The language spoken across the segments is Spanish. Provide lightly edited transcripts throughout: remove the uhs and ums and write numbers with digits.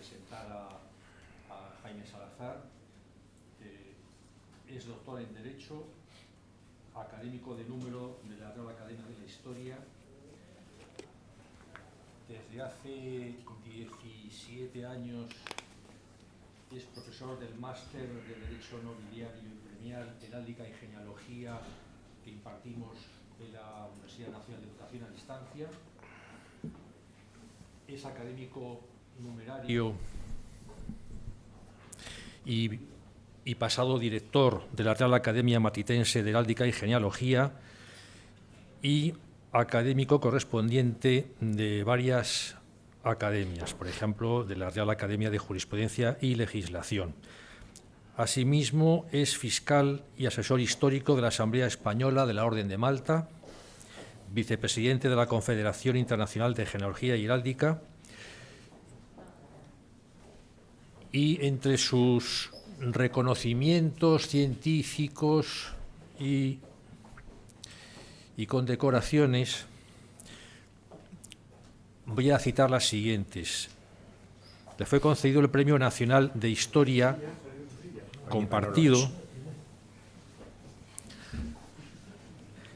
presentar a Jaime Salazar. Es doctor en Derecho, académico de número de la Real Academia de la Historia. Desde hace 17 años es profesor del Máster de Derecho Nobiliario y Gremial, Heráldica y Genealogía que impartimos en la Universidad Nacional de Educación a Distancia. Es académico numerario y pasado director de la Real Academia Matritense de Heráldica y Genealogía y académico correspondiente de varias academias, por ejemplo, de la Real Academia de Jurisprudencia y Legislación. Asimismo, es fiscal y asesor histórico de la Asamblea Española de la Orden de Malta, vicepresidente de la Confederación Internacional de Genealogía y Heráldica, y entre sus reconocimientos científicos y condecoraciones voy a citar las siguientes. Le fue concedido el Premio Nacional de Historia compartido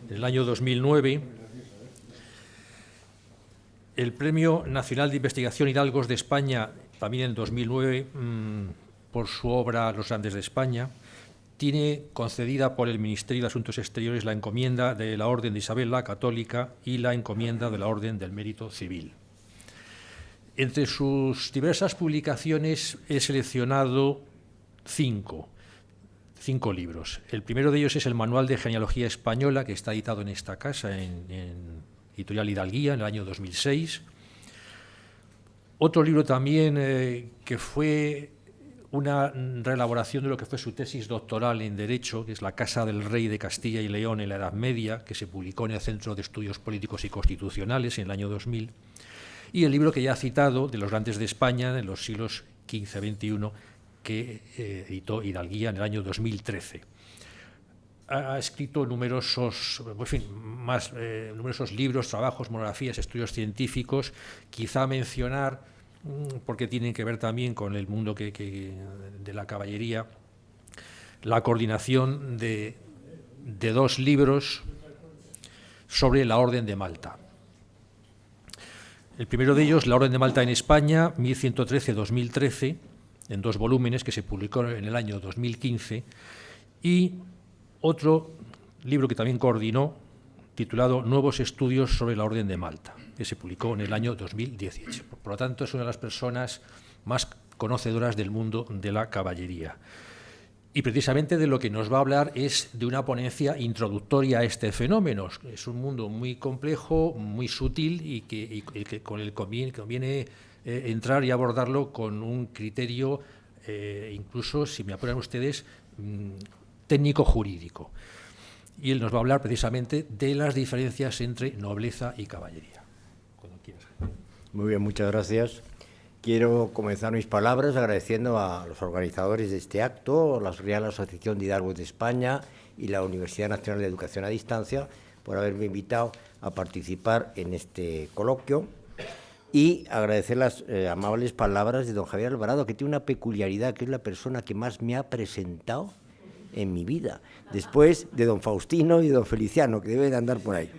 en el año 2009, el Premio Nacional de Investigación Hidalgos de España también en 2009 por su obra Los Grandes de España. Tiene concedida por el Ministerio de Asuntos Exteriores la encomienda de la Orden de Isabel la Católica y la encomienda de la Orden del Mérito Civil. Entre sus diversas publicaciones he seleccionado cinco libros. El primero de ellos es el Manual de Genealogía Española, que está editado en esta casa, en Editorial Hidalguía, en el año 2006. Otro libro también que fue una reelaboración de lo que fue su tesis doctoral en Derecho, que es La Casa del Rey de Castilla y León en la Edad Media, que se publicó en el Centro de Estudios Políticos y Constitucionales en el año 2000, y el libro que ya ha citado, de Los Grandes de España, de los siglos XV-XXI, que editó Hidalguía en el año 2013. Ha escrito numerosos libros, trabajos, monografías, estudios científicos. Quizá mencionar, porque tienen que ver también con el mundo de la caballería, la coordinación de dos libros sobre la Orden de Malta. El primero de ellos, La Orden de Malta en España, 1113-2013, en 2 volúmenes, que se publicó en el año 2015, y otro libro que también coordinó, titulado Nuevos estudios sobre la Orden de Malta, que se publicó en el año 2018. Por lo tanto, es una de las personas más conocedoras del mundo de la caballería. Y precisamente de lo que nos va a hablar es de una ponencia introductoria a este fenómeno. Es un mundo muy complejo, muy sutil y que con el conviene entrar y abordarlo con un criterio, incluso, si me apuran ustedes, técnico-jurídico. Y él nos va a hablar precisamente de las diferencias entre nobleza y caballería. Cuando quieras. Muy bien, muchas gracias. Quiero comenzar mis palabras agradeciendo a los organizadores de este acto, la Real Asociación de Hidalgos de España y la Universidad Nacional de Educación a Distancia, por haberme invitado a participar en este coloquio, y agradecer las amables palabras de don Javier Alvarado, que tiene una peculiaridad, que es la persona que más me ha presentado en mi vida, después de don Faustino y don Feliciano, que deben de andar por ahí.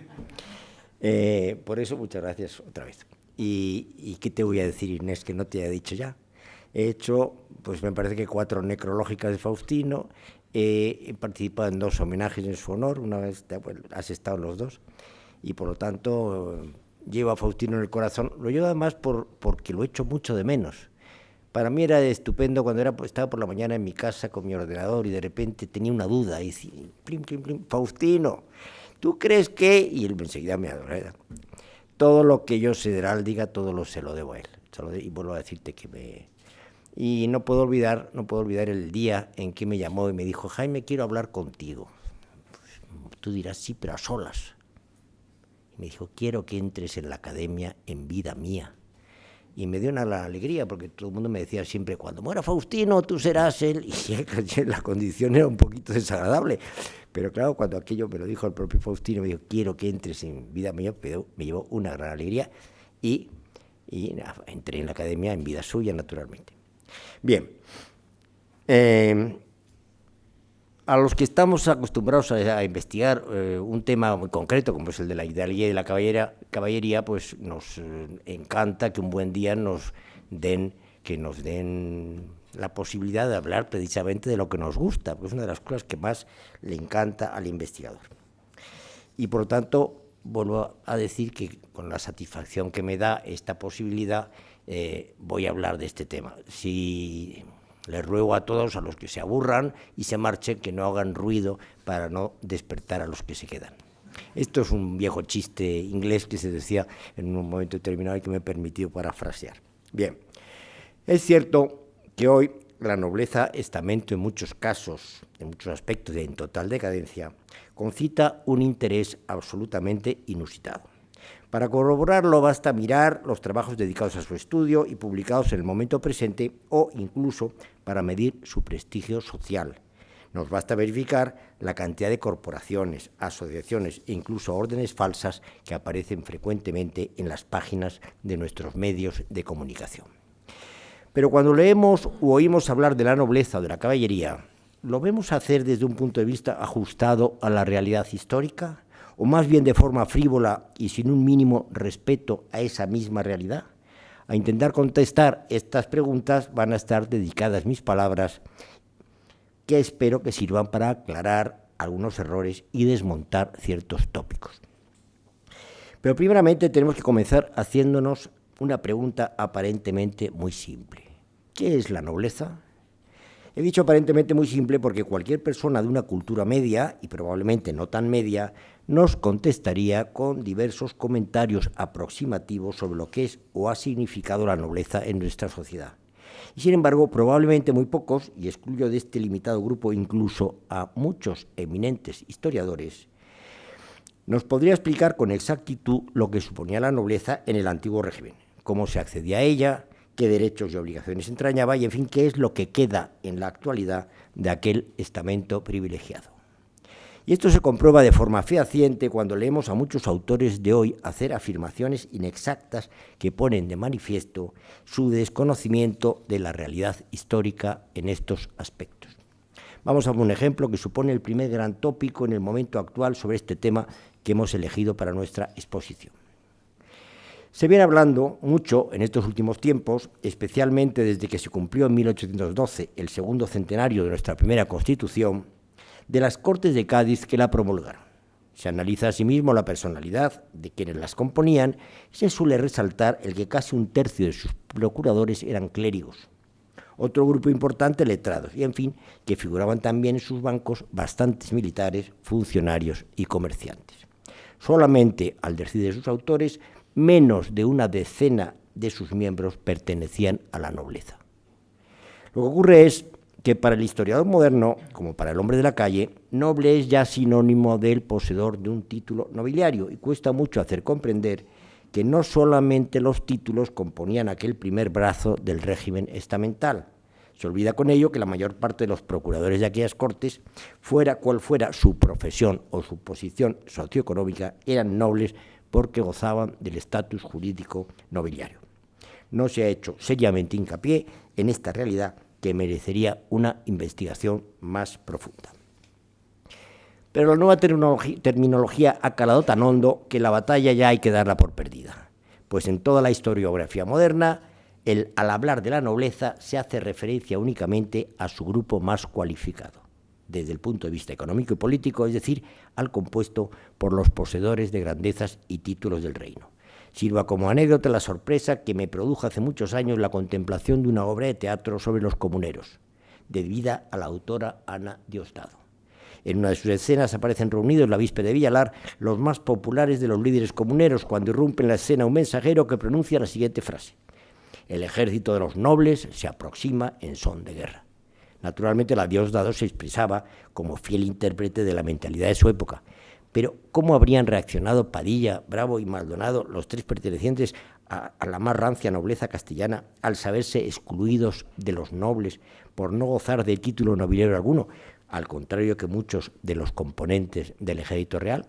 Por eso, muchas gracias otra vez. ¿Y qué te voy a decir, Inés, que no te haya dicho ya? He hecho, pues me parece que 4 necrológicas de Faustino, he participado en 2 homenajes en su honor, una vez pues, has estado en los 2, y por lo tanto llevo a Faustino en el corazón. Lo llevo además porque lo echo mucho de menos. Para mí era estupendo cuando estaba por la mañana en mi casa con mi ordenador y de repente tenía una duda y decía, plim, plim, plim, Faustino, ¿tú crees que...? Y él enseguida me adora. Todo lo que yo sé de heráldica, todo se lo debo a él. Y vuelvo a decirte que Y no puedo olvidar el día en que me llamó y me dijo, Jaime, quiero hablar contigo. Pues, tú dirás, sí, pero a solas. Y me dijo, quiero que entres en la academia en vida mía. Y me dio una alegría, porque todo el mundo me decía siempre, cuando muera Faustino, tú serás él. Y la condición era un poquito desagradable. Pero claro, cuando aquello me lo dijo el propio Faustino, me dijo, quiero que entres en vida mía, me llevó una gran alegría. Y y entré en la academia en vida suya, naturalmente. Bien, a los que estamos acostumbrados a investigar un tema muy concreto, como es el de la hidalguía y de la caballería, pues nos encanta que un buen día nos den la posibilidad de hablar precisamente de lo que nos gusta, porque es una de las cosas que más le encanta al investigador. Y por lo tanto, vuelvo a decir que con la satisfacción que me da esta posibilidad, voy a hablar de este tema. Si les ruego a todos, a los que se aburran y se marchen, que no hagan ruido para no despertar a los que se quedan. Esto es un viejo chiste inglés que se decía en un momento determinado y que me he permitido parafrasear. Bien, es cierto que hoy la nobleza, estamento en muchos casos, en muchos aspectos en total decadencia, concita un interés absolutamente inusitado. Para corroborarlo basta mirar los trabajos dedicados a su estudio y publicados en el momento presente o incluso para medir su prestigio social. Nos basta verificar la cantidad de corporaciones, asociaciones e incluso órdenes falsas que aparecen frecuentemente en las páginas de nuestros medios de comunicación. Pero cuando leemos u oímos hablar de la nobleza o de la caballería, ¿lo vemos hacer desde un punto de vista ajustado a la realidad histórica? ¿O más bien de forma frívola y sin un mínimo respeto a esa misma realidad? A intentar contestar estas preguntas van a estar dedicadas mis palabras, que espero que sirvan para aclarar algunos errores y desmontar ciertos tópicos. Pero primeramente tenemos que comenzar haciéndonos una pregunta aparentemente muy simple. ¿Qué es la nobleza? He dicho aparentemente muy simple porque cualquier persona de una cultura media, y probablemente no tan media, nos contestaría con diversos comentarios aproximativos sobre lo que es o ha significado la nobleza en nuestra sociedad. Y sin embargo, probablemente muy pocos, y excluyo de este limitado grupo incluso a muchos eminentes historiadores, nos podría explicar con exactitud lo que suponía la nobleza en el antiguo régimen, cómo se accedía a ella, qué derechos y obligaciones entrañaba y, en fin, qué es lo que queda en la actualidad de aquel estamento privilegiado. Y esto se comprueba de forma fehaciente cuando leemos a muchos autores de hoy hacer afirmaciones inexactas que ponen de manifiesto su desconocimiento de la realidad histórica en estos aspectos. Vamos a un ejemplo que supone el primer gran tópico en el momento actual sobre este tema que hemos elegido para nuestra exposición. Se viene hablando mucho en estos últimos tiempos, especialmente desde que se cumplió en 1812 el segundo centenario de nuestra primera Constitución, de las Cortes de Cádiz que la promulgaron. Se analiza asimismo la personalidad de quienes las componían y se suele resaltar el que casi un tercio de sus procuradores eran clérigos. Otro grupo importante, letrados, y en fin, que figuraban también en sus bancos bastantes militares, funcionarios y comerciantes. Solamente, al decir de sus autores, menos de una decena de sus miembros pertenecían a la nobleza. Lo que ocurre es que para el historiador moderno, como para el hombre de la calle, noble es ya sinónimo del poseedor de un título nobiliario y cuesta mucho hacer comprender que no solamente los títulos componían aquel primer brazo del régimen estamental. Se olvida con ello que la mayor parte de los procuradores de aquellas cortes, fuera cual fuera su profesión o su posición socioeconómica, eran nobles porque gozaban del estatus jurídico nobiliario. No se ha hecho seriamente hincapié en esta realidad que merecería una investigación más profunda. Pero la nueva terminología ha calado tan hondo que la batalla ya hay que darla por perdida, pues en toda la historiografía moderna, al hablar de la nobleza se hace referencia únicamente a su grupo más cualificado, desde el punto de vista económico y político, es decir, al compuesto por los poseedores de grandezas y títulos del reino. Sirva como anécdota la sorpresa que me produjo hace muchos años la contemplación de una obra de teatro sobre los comuneros, debida a la autora Ana Diosdado. En una de sus escenas aparecen reunidos en la víspera de Villalar los más populares de los líderes comuneros, cuando irrumpe en la escena un mensajero que pronuncia la siguiente frase: el ejército de los nobles se aproxima en son de guerra. Naturalmente la Diosdado se expresaba como fiel intérprete de la mentalidad de su época, pero ¿cómo habrían reaccionado Padilla, Bravo y Maldonado, los tres pertenecientes a la más rancia nobleza castellana, al saberse excluidos de los nobles por no gozar de título nobiliario alguno, al contrario que muchos de los componentes del ejército real?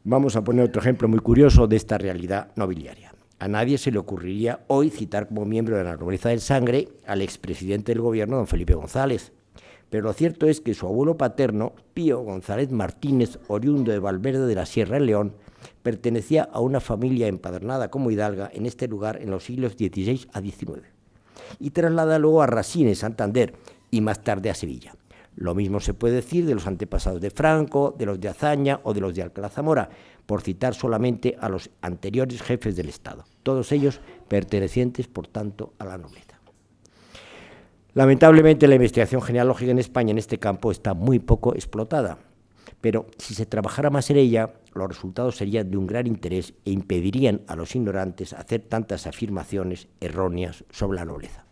Vamos a poner otro ejemplo muy curioso de esta realidad nobiliaria. A nadie se le ocurriría hoy citar como miembro de la nobleza del sangre al expresidente del gobierno, don Felipe González. Pero lo cierto es que su abuelo paterno, Pío González Martínez, oriundo de Valverde de la Sierra de León, pertenecía a una familia empadronada como hidalga en este lugar en los siglos XVI a XIX, y traslada luego a Rasines, Santander, y más tarde a Sevilla. Lo mismo se puede decir de los antepasados de Franco, de los de Azaña o de los de Alcalá Zamora, por citar solamente a los anteriores jefes del Estado, todos ellos pertenecientes, por tanto, a la nobleza. Lamentablemente, la investigación genealógica en España en este campo está muy poco explotada, pero si se trabajara más en ella, los resultados serían de un gran interés e impedirían a los ignorantes hacer tantas afirmaciones erróneas sobre la nobleza.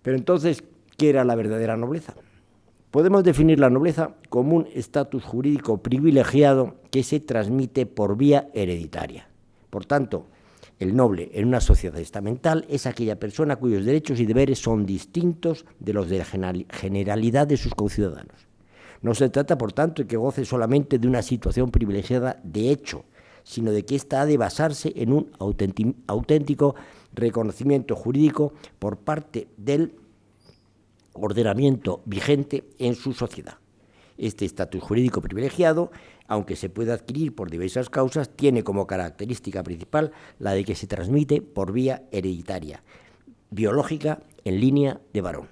Pero entonces, ¿qué era la verdadera nobleza? Podemos definir la nobleza como un estatus jurídico privilegiado que se transmite por vía hereditaria. Por tanto, el noble en una sociedad estamental es aquella persona cuyos derechos y deberes son distintos de los de la generalidad de sus conciudadanos. No se trata, por tanto, de que goce solamente de una situación privilegiada de hecho, sino de que ésta ha de basarse en un auténtico reconocimiento jurídico por parte del ordenamiento vigente en su sociedad. Este estatus jurídico privilegiado, aunque se puede adquirir por diversas causas, tiene como característica principal la de que se transmite por vía hereditaria, biológica en línea de varón.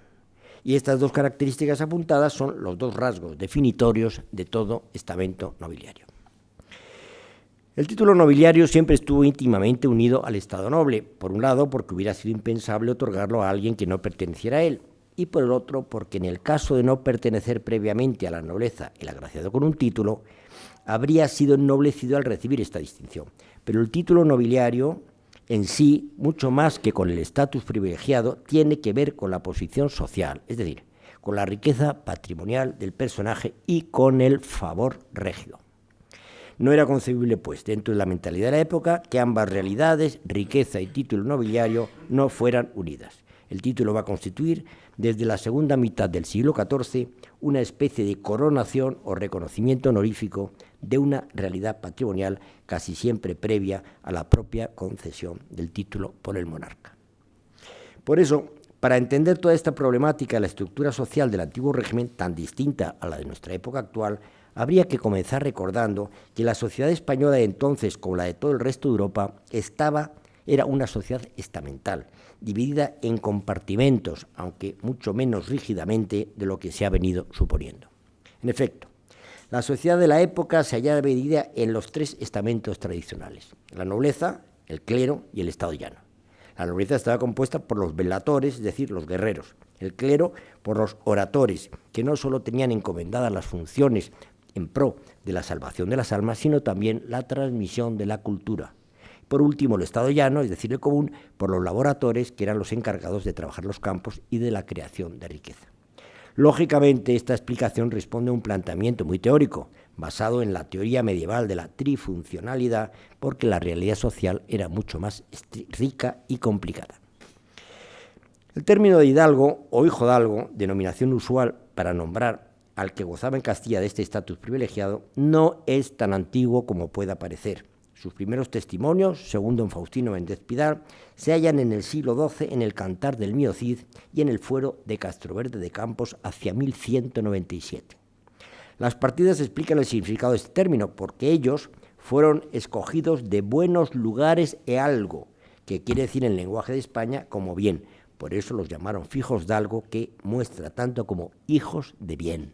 Y estas dos características apuntadas son los dos rasgos definitorios de todo estamento nobiliario. El título nobiliario siempre estuvo íntimamente unido al Estado noble, por un lado porque hubiera sido impensable otorgarlo a alguien que no perteneciera a él, y por el otro porque en el caso de no pertenecer previamente a la nobleza el agraciado con un título, habría sido ennoblecido al recibir esta distinción. Pero el título nobiliario en sí, mucho más que con el estatus privilegiado, tiene que ver con la posición social, es decir, con la riqueza patrimonial del personaje y con el favor regio. No era concebible, pues, dentro de la mentalidad de la época, que ambas realidades, riqueza y título nobiliario, no fueran unidas. El título va a constituir, desde la segunda mitad del siglo XIV, una especie de coronación o reconocimiento honorífico de una realidad patrimonial casi siempre previa a la propia concesión del título por el monarca. Por eso, para entender toda esta problemática de la estructura social del antiguo régimen, tan distinta a la de nuestra época actual, habría que comenzar recordando que la sociedad española de entonces, como la de todo el resto de Europa, era una sociedad estamental, dividida en compartimentos, aunque mucho menos rígidamente de lo que se ha venido suponiendo. En efecto, la sociedad de la época se hallaba dividida en los tres estamentos tradicionales: la nobleza, el clero y el estado llano. La nobleza estaba compuesta por los velatores, es decir, los guerreros; el clero por los oradores, que no solo tenían encomendadas las funciones en pro de la salvación de las almas, sino también la transmisión de la cultura. Por último, el estado llano, es decir, el común, por los laboradores, que eran los encargados de trabajar los campos y de la creación de riqueza. Lógicamente, esta explicación responde a un planteamiento muy teórico, basado en la teoría medieval de la trifuncionalidad, porque la realidad social era mucho más rica y complicada. El término de hidalgo o hijo de algo, denominación usual para nombrar al que gozaba en Castilla de este estatus privilegiado, no es tan antiguo como pueda parecer. Sus primeros testimonios, según don Faustino Méndez Pidal, se hallan en el siglo XII en el Cantar del Mío Cid y en el Fuero de Castroverde de Campos hacia 1197. Las partidas explican el significado de este término, porque ellos fueron escogidos de buenos lugares e algo, que quiere decir en lenguaje de España como bien. Por eso los llamaron fijos de algo, que muestra tanto como hijos de bien.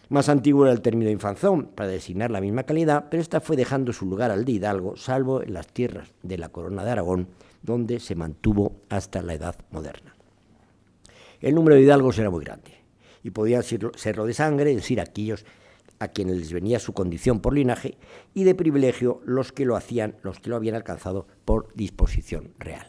Más antiguo era el término infanzón, para designar la misma calidad, pero esta fue dejando su lugar al de hidalgo, salvo en las tierras de la Corona de Aragón, donde se mantuvo hasta la Edad Moderna. El número de hidalgos era muy grande, y podían serlo de sangre, es decir, aquellos a quienes les venía su condición por linaje, y de privilegio los que lo habían alcanzado por disposición real.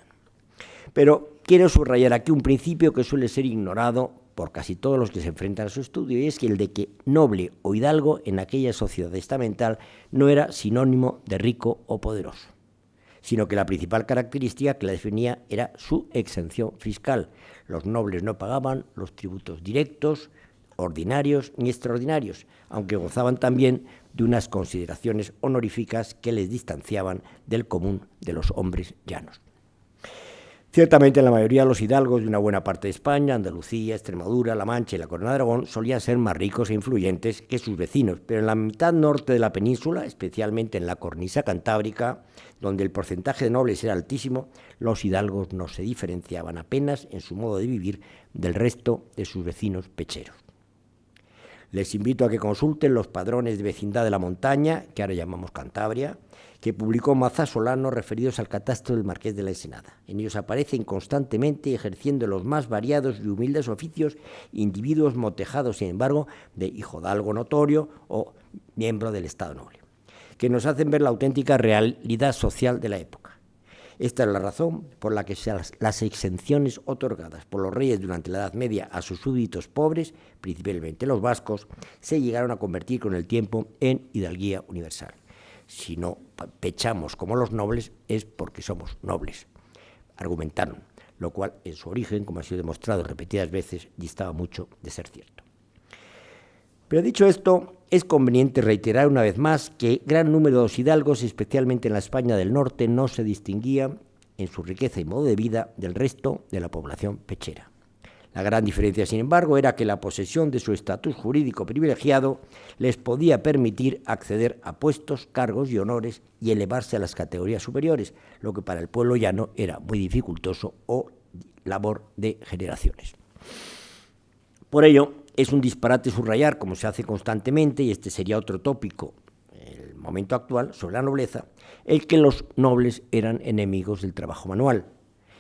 Pero quiero subrayar aquí un principio que suele ser ignorado por casi todos los que se enfrentan a su estudio, y es que el de que noble o hidalgo en aquella sociedad estamental no era sinónimo de rico o poderoso, sino que la principal característica que la definía era su exención fiscal. Los nobles no pagaban los tributos directos ordinarios ni extraordinarios, aunque gozaban también de unas consideraciones honoríficas que les distanciaban del común de los hombres llanos. Ciertamente la mayoría de los hidalgos de una buena parte de España, Andalucía, Extremadura, La Mancha y la Corona de Aragón, solían ser más ricos e influyentes que sus vecinos, pero en la mitad norte de la península, especialmente en la cornisa cantábrica, donde el porcentaje de nobles era altísimo, los hidalgos no se diferenciaban apenas en su modo de vivir del resto de sus vecinos pecheros. Les invito a que consulten los padrones de vecindad de la montaña, que ahora llamamos Cantabria, que publicó Mazá Solano, referidos al catastro del Marqués de la Ensenada. En ellos aparecen constantemente, ejerciendo los más variados y humildes oficios, individuos motejados, sin embargo, de hijodalgo notorio o miembro del Estado noble, que nos hacen ver la auténtica realidad social de la época. Esta es la razón por la que las exenciones otorgadas por los reyes durante la Edad Media a sus súbditos pobres, principalmente los vascos, se llegaron a convertir con el tiempo en hidalguía universal. Si no pechamos como los nobles es porque somos nobles, argumentaron, lo cual en su origen, como ha sido demostrado repetidas veces, distaba mucho de ser cierto. Pero dicho esto, es conveniente reiterar una vez más que gran número de los hidalgos, especialmente en la España del Norte, no se distinguía en su riqueza y modo de vida del resto de la población pechera. La gran diferencia, sin embargo, era que la posesión de su estatus jurídico privilegiado les podía permitir acceder a puestos, cargos y honores y elevarse a las categorías superiores, lo que para el pueblo llano era muy dificultoso o labor de generaciones. Por ello, es un disparate subrayar, como se hace constantemente, y este sería otro tópico en el momento actual sobre la nobleza, el que los nobles eran enemigos del trabajo manual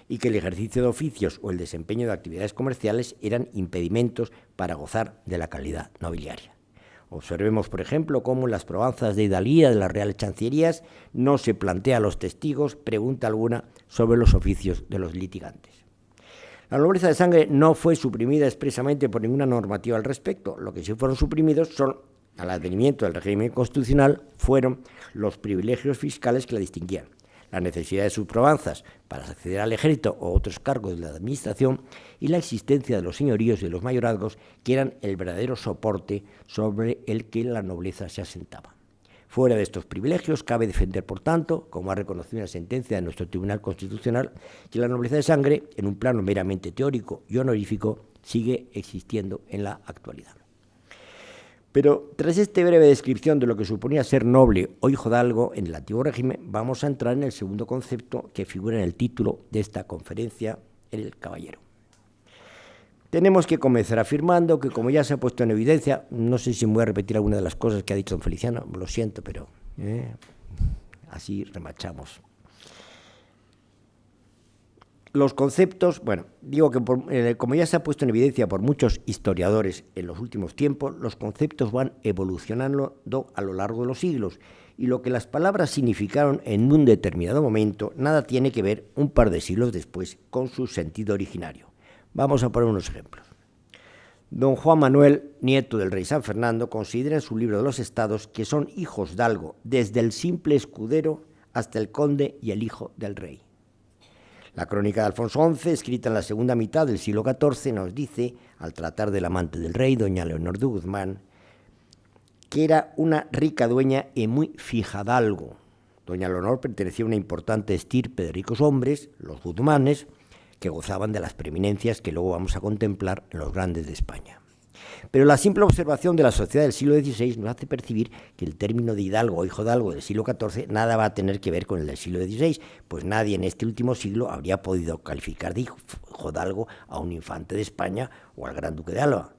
y que el ejercicio de oficios o el desempeño de actividades comerciales eran impedimentos para gozar de la calidad nobiliaria. Observemos, por ejemplo, cómo en las probanzas de hidalguía de las reales chancillerías no se plantea a los testigos pregunta alguna sobre los oficios de los litigantes. La nobleza de sangre no fue suprimida expresamente por ninguna normativa al respecto. Lo que sí fueron suprimidos son, al advenimiento del régimen constitucional, fueron los privilegios fiscales que la distinguían, la necesidad de sus probanzas para acceder al ejército o otros cargos de la administración y la existencia de los señoríos y de los mayorazgos, que eran el verdadero soporte sobre el que la nobleza se asentaba. Fuera de estos privilegios, cabe defender, por tanto, como ha reconocido una sentencia de nuestro Tribunal Constitucional, que la nobleza de sangre, en un plano meramente teórico y honorífico, sigue existiendo en la actualidad. Pero tras esta breve descripción de lo que suponía ser noble o hijodalgo en el antiguo régimen, vamos a entrar en el segundo concepto que figura en el título de esta conferencia, el caballero. Tenemos que comenzar afirmando que, como ya se ha puesto en evidencia, no sé si me voy a repetir alguna de las cosas que ha dicho don Feliciano, lo siento, pero así remachamos. Los conceptos, digo que como ya se ha puesto en evidencia por muchos historiadores en los últimos tiempos, los conceptos van evolucionando a lo largo de los siglos y lo que las palabras significaron en un determinado momento nada tiene que ver un par de siglos después con su sentido originario. Vamos a poner unos ejemplos. Don Juan Manuel, nieto del rey San Fernando, considera en su libro de los estados que son hijos de algo, desde el simple escudero hasta el conde y el hijo del rey. La crónica de Alfonso XI, escrita en la segunda mitad del siglo XIV, nos dice, al tratar del amante del rey, doña Leonor de Guzmán, que era una rica dueña y muy fijadalgo. Doña Leonor pertenecía a una importante estirpe de ricos hombres, los Guzmanes, que gozaban de las preeminencias que luego vamos a contemplar en los grandes de España. Pero la simple observación de la sociedad del siglo XVI nos hace percibir que el término de hidalgo o hijodalgo del siglo XIV nada va a tener que ver con el del siglo XVI, pues nadie en este último siglo habría podido calificar de hijodalgo a un infante de España o al gran duque de Alba.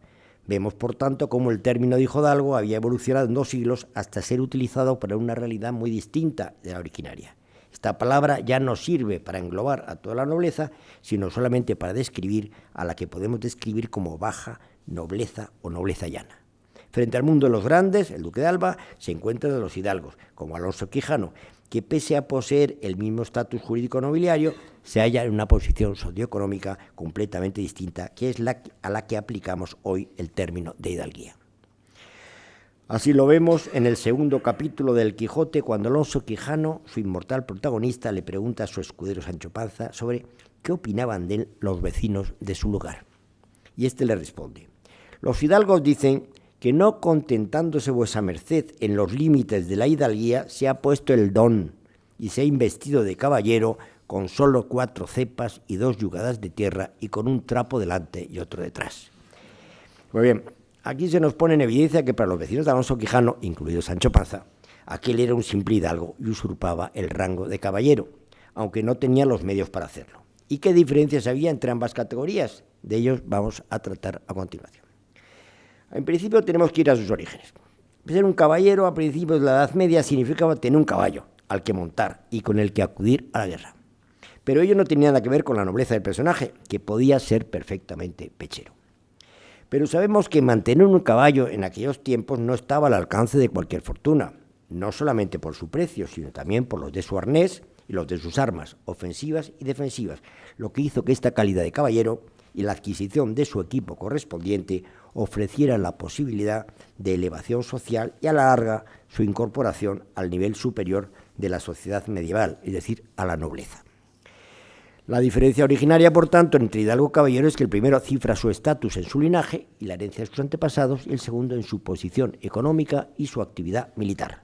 Vemos, por tanto, cómo el término de hijodalgo había evolucionado en 2 siglos hasta ser utilizado para una realidad muy distinta de la originaria. Esta palabra ya no sirve para englobar a toda la nobleza, sino solamente para describir a la que podemos describir como baja nobleza o nobleza llana. Frente al mundo de los grandes, el duque de Alba se encuentra de los hidalgos, como Alonso Quijano, que pese a poseer el mismo estatus jurídico nobiliario, se halla en una posición socioeconómica completamente distinta, que es a la que aplicamos hoy el término de hidalguía. Así lo vemos en el segundo capítulo del Quijote, cuando Alonso Quijano, su inmortal protagonista, le pregunta a su escudero Sancho Panza sobre qué opinaban de él los vecinos de su lugar. Y éste le responde: Los hidalgos dicen que no contentándose vuesa merced en los límites de la hidalguía, se ha puesto el don y se ha investido de caballero con solo 4 cepas y 2 yugadas de tierra y con un trapo delante y otro detrás. Muy bien, aquí se nos pone en evidencia que para los vecinos de Alonso Quijano, incluido Sancho Panza, aquel era un simple hidalgo y usurpaba el rango de caballero, aunque no tenía los medios para hacerlo. ¿Y qué diferencias había entre ambas categorías? De ellos vamos a tratar a continuación. En principio tenemos que ir a sus orígenes. Ser un caballero a principios de la Edad Media significaba tener un caballo al que montar y con el que acudir a la guerra. Pero ello no tenía nada que ver con la nobleza del personaje, que podía ser perfectamente pechero. Pero sabemos que mantener un caballo en aquellos tiempos no estaba al alcance de cualquier fortuna, no solamente por su precio, sino también por los de su arnés y los de sus armas, ofensivas y defensivas, lo que hizo que esta calidad de caballero y la adquisición de su equipo correspondiente ofreciera la posibilidad de elevación social y a la larga su incorporación al nivel superior de la sociedad medieval, es decir, a la nobleza. La diferencia originaria, por tanto, entre hidalgo y caballero es que el primero cifra su estatus en su linaje y la herencia de sus antepasados, y el segundo en su posición económica y su actividad militar.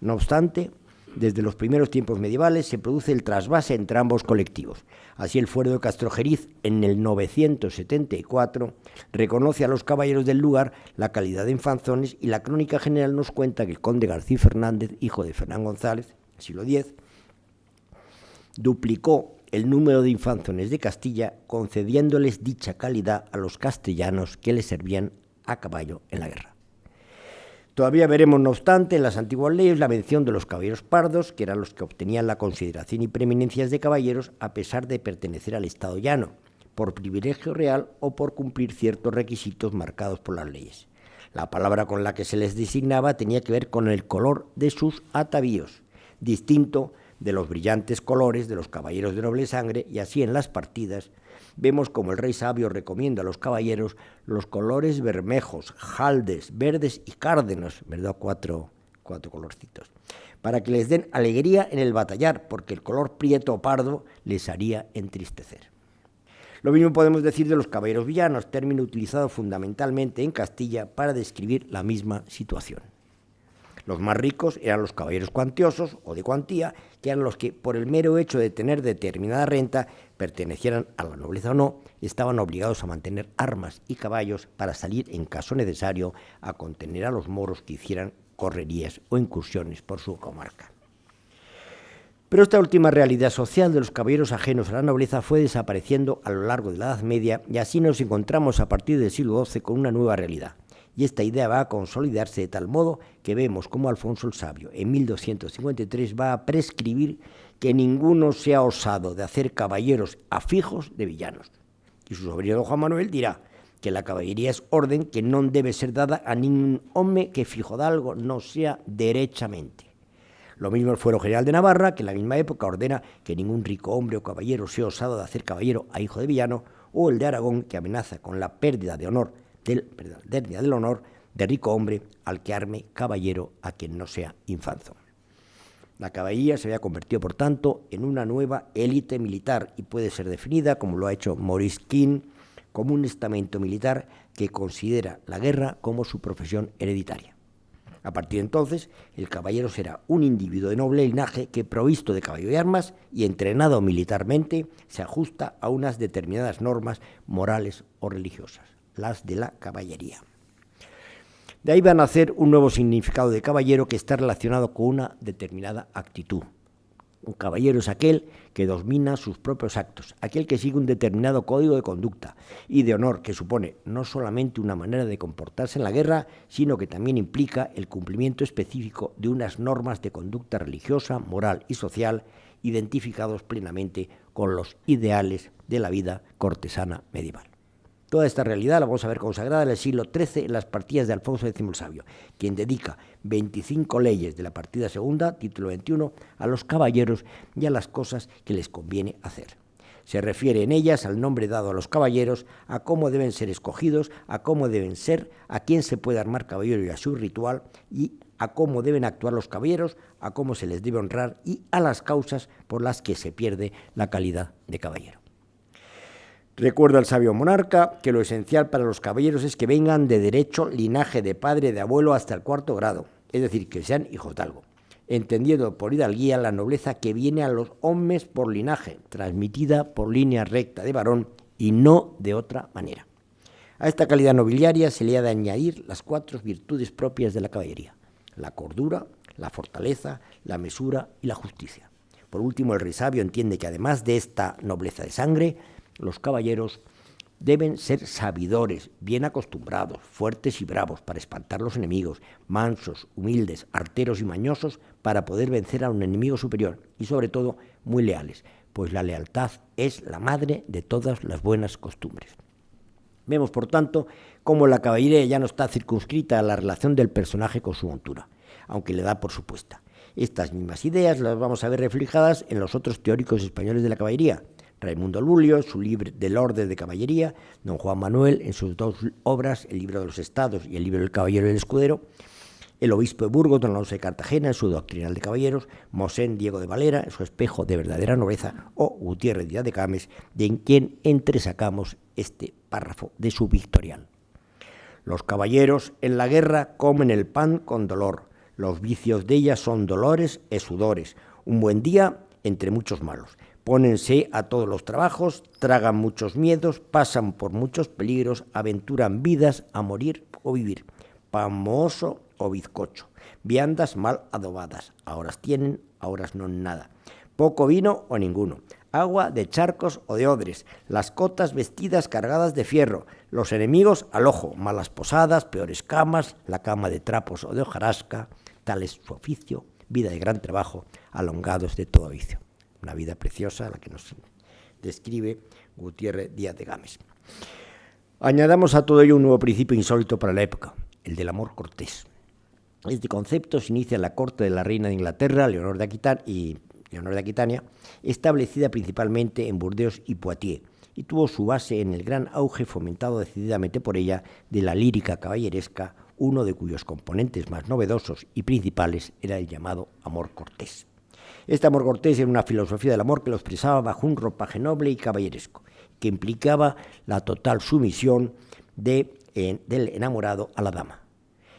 No obstante, desde los primeros tiempos medievales se produce el trasvase entre ambos colectivos. Así el fuero de Castrojeriz, en el 974, reconoce a los caballeros del lugar la calidad de infanzones, y la crónica general nos cuenta que el conde García Fernández, hijo de Fernán González, siglo X, duplicó el número de infanzones de Castilla, concediéndoles dicha calidad a los castellanos que les servían a caballo en la guerra. Todavía veremos, no obstante, en las antiguas leyes la mención de los caballeros pardos, que eran los que obtenían la consideración y preeminencias de caballeros a pesar de pertenecer al estado llano, por privilegio real o por cumplir ciertos requisitos marcados por las leyes. La palabra con la que se les designaba tenía que ver con el color de sus atavíos, distinto de los brillantes colores de los caballeros de noble sangre, y así en las partidas vemos como el rey sabio recomienda a los caballeros los colores bermejos, jaldes, verdes y cárdenos, ¿verdad? Cuatro colorcitos, para que les den alegría en el batallar, porque el color prieto o pardo les haría entristecer. Lo mismo podemos decir de los caballeros villanos, término utilizado fundamentalmente en Castilla para describir la misma situación. Los más ricos eran los caballeros cuantiosos o de cuantía, que eran los que, por el mero hecho de tener determinada renta, pertenecieran a la nobleza o no, estaban obligados a mantener armas y caballos para salir, en caso necesario, a contener a los moros que hicieran correrías o incursiones por su comarca. Pero esta última realidad social de los caballeros ajenos a la nobleza fue desapareciendo a lo largo de la Edad Media, y así nos encontramos a partir del siglo XII con una nueva realidad. Y esta idea va a consolidarse de tal modo que vemos cómo Alfonso el Sabio, en 1253, va a prescribir que ninguno sea osado de hacer caballeros afijos de villanos. Y su sobrino don Juan Manuel dirá que la caballería es orden que non debe ser dada a ningún home que fijo de algo no sea derechamente. Lo mismo el fuero general de Navarra, que en la misma época ordena que ningún rico hombre o caballero sea osado de hacer caballero a hijo de villano, o el de Aragón, que amenaza con la pérdida del honor de rico hombre al que arme caballero a quien no sea infanzo. La caballería se había convertido, por tanto, en una nueva élite militar y puede ser definida, como lo ha hecho Maurice King, como un estamento militar que considera la guerra como su profesión hereditaria. A partir de entonces, el caballero será un individuo de noble linaje que, provisto de caballo y armas y entrenado militarmente, se ajusta a unas determinadas normas morales o religiosas, las de la caballería. De ahí va a nacer un nuevo significado de caballero que está relacionado con una determinada actitud. Un caballero es aquel que domina sus propios actos, aquel que sigue un determinado código de conducta y de honor, que supone no solamente una manera de comportarse en la guerra, sino que también implica el cumplimiento específico de unas normas de conducta religiosa, moral y social, identificados plenamente con los ideales de la vida cortesana medieval. Toda esta realidad la vamos a ver consagrada en el siglo XIII en las partidas de Alfonso X el Sabio, quien dedica 25 leyes de la partida segunda, título 21, a los caballeros y a las cosas que les conviene hacer. Se refiere en ellas al nombre dado a los caballeros, a cómo deben ser escogidos, a cómo deben ser, a quién se puede armar caballero y a su ritual, y a cómo deben actuar los caballeros, a cómo se les debe honrar y a las causas por las que se pierde la calidad de caballero. Recuerda al sabio monarca que lo esencial para los caballeros es que vengan de derecho linaje de padre, de abuelo hasta el 4º grado, es decir, que sean hijos de algo, entendiendo por hidalguía la nobleza que viene a los hombres por linaje, transmitida por línea recta de varón y no de otra manera. A esta calidad nobiliaria se le ha de añadir las 4 virtudes propias de la caballería: la cordura, la fortaleza, la mesura y la justicia. Por último, el rey sabio entiende que además de esta nobleza de sangre, los caballeros deben ser sabidores, bien acostumbrados, fuertes y bravos para espantar los enemigos, mansos, humildes, arteros y mañosos para poder vencer a un enemigo superior y sobre todo muy leales, pues la lealtad es la madre de todas las buenas costumbres. Vemos, por tanto, cómo la caballería ya no está circunscrita a la relación del personaje con su montura, aunque le da por supuesta. Estas mismas ideas las vamos a ver reflejadas en los otros teóricos españoles de la caballería: Raimundo Lulio, en su libro del Orden de Caballería; don Juan Manuel, en sus 2 obras, el Libro de los Estados y el Libro del Caballero y el Escudero; el obispo de Burgos, don Alonso de Cartagena, en su Doctrinal de Caballeros; Mosén Diego de Valera, en su Espejo de verdadera nobleza; o Gutiérrez Díaz de Cames, de quien entresacamos este párrafo de su Victorial. Los caballeros en la guerra comen el pan con dolor, los vicios de ella son dolores e sudores, un buen día entre muchos malos. Pónense a todos los trabajos, tragan muchos miedos, pasan por muchos peligros, aventuran vidas a morir o vivir. Pan mohoso o bizcocho, viandas mal adobadas, ahoras tienen, ahoras no nada. Poco vino o ninguno, agua de charcos o de odres, las cotas vestidas cargadas de fierro, los enemigos al ojo, malas posadas, peores camas, la cama de trapos o de hojarasca, tal es su oficio, vida de gran trabajo, alongados de todo vicio. Una vida preciosa, la que nos describe Gutiérrez Díaz de Cames. Añadamos a todo ello un nuevo principio insólito para la época, el del amor cortés. Este concepto se inicia en la corte de la reina de Inglaterra, Leonor de Aquitania, establecida principalmente en Burdeos y Poitiers, y tuvo su base en el gran auge fomentado decididamente por ella de la lírica caballeresca, uno de cuyos componentes más novedosos y principales era el llamado amor cortés. Este amor cortés era una filosofía del amor que lo expresaba bajo un ropaje noble y caballeresco, que implicaba la total sumisión del enamorado a la dama.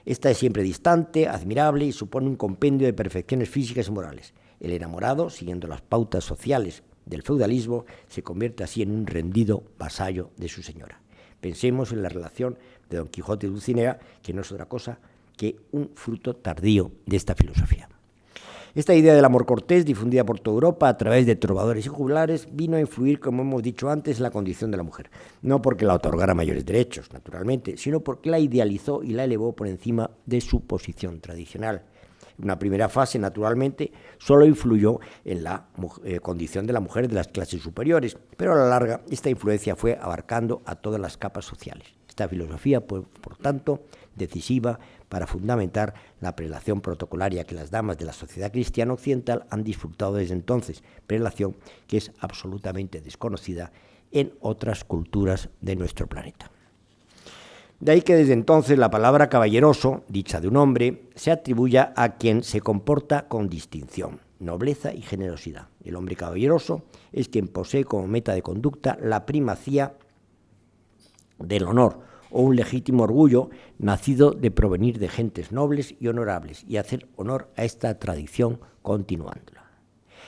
Esta es siempre distante, admirable y supone un compendio de perfecciones físicas y morales. El enamorado, siguiendo las pautas sociales del feudalismo, se convierte así en un rendido vasallo de su señora. Pensemos en la relación de Don Quijote y Dulcinea, que no es otra cosa que un fruto tardío de esta filosofía. Esta idea del amor cortés, difundida por toda Europa a través de trovadores y juglares, vino a influir, como hemos dicho antes, en la condición de la mujer. No porque la otorgara mayores derechos, naturalmente, sino porque la idealizó y la elevó por encima de su posición tradicional. En una primera fase, naturalmente, solo influyó en la condición de la mujer de las clases superiores, pero a la larga esta influencia fue abarcando a todas las capas sociales. Esta filosofía fue, por tanto, decisiva para fundamentar la prelación protocolaria que las damas de la sociedad cristiana occidental han disfrutado desde entonces, prelación que es absolutamente desconocida en otras culturas de nuestro planeta. De ahí que desde entonces la palabra caballeroso, dicha de un hombre, se atribuya a quien se comporta con distinción, nobleza y generosidad. El hombre caballeroso es quien posee como meta de conducta la primacía del honor o un legítimo orgullo nacido de provenir de gentes nobles y honorables y hacer honor a esta tradición continuándola.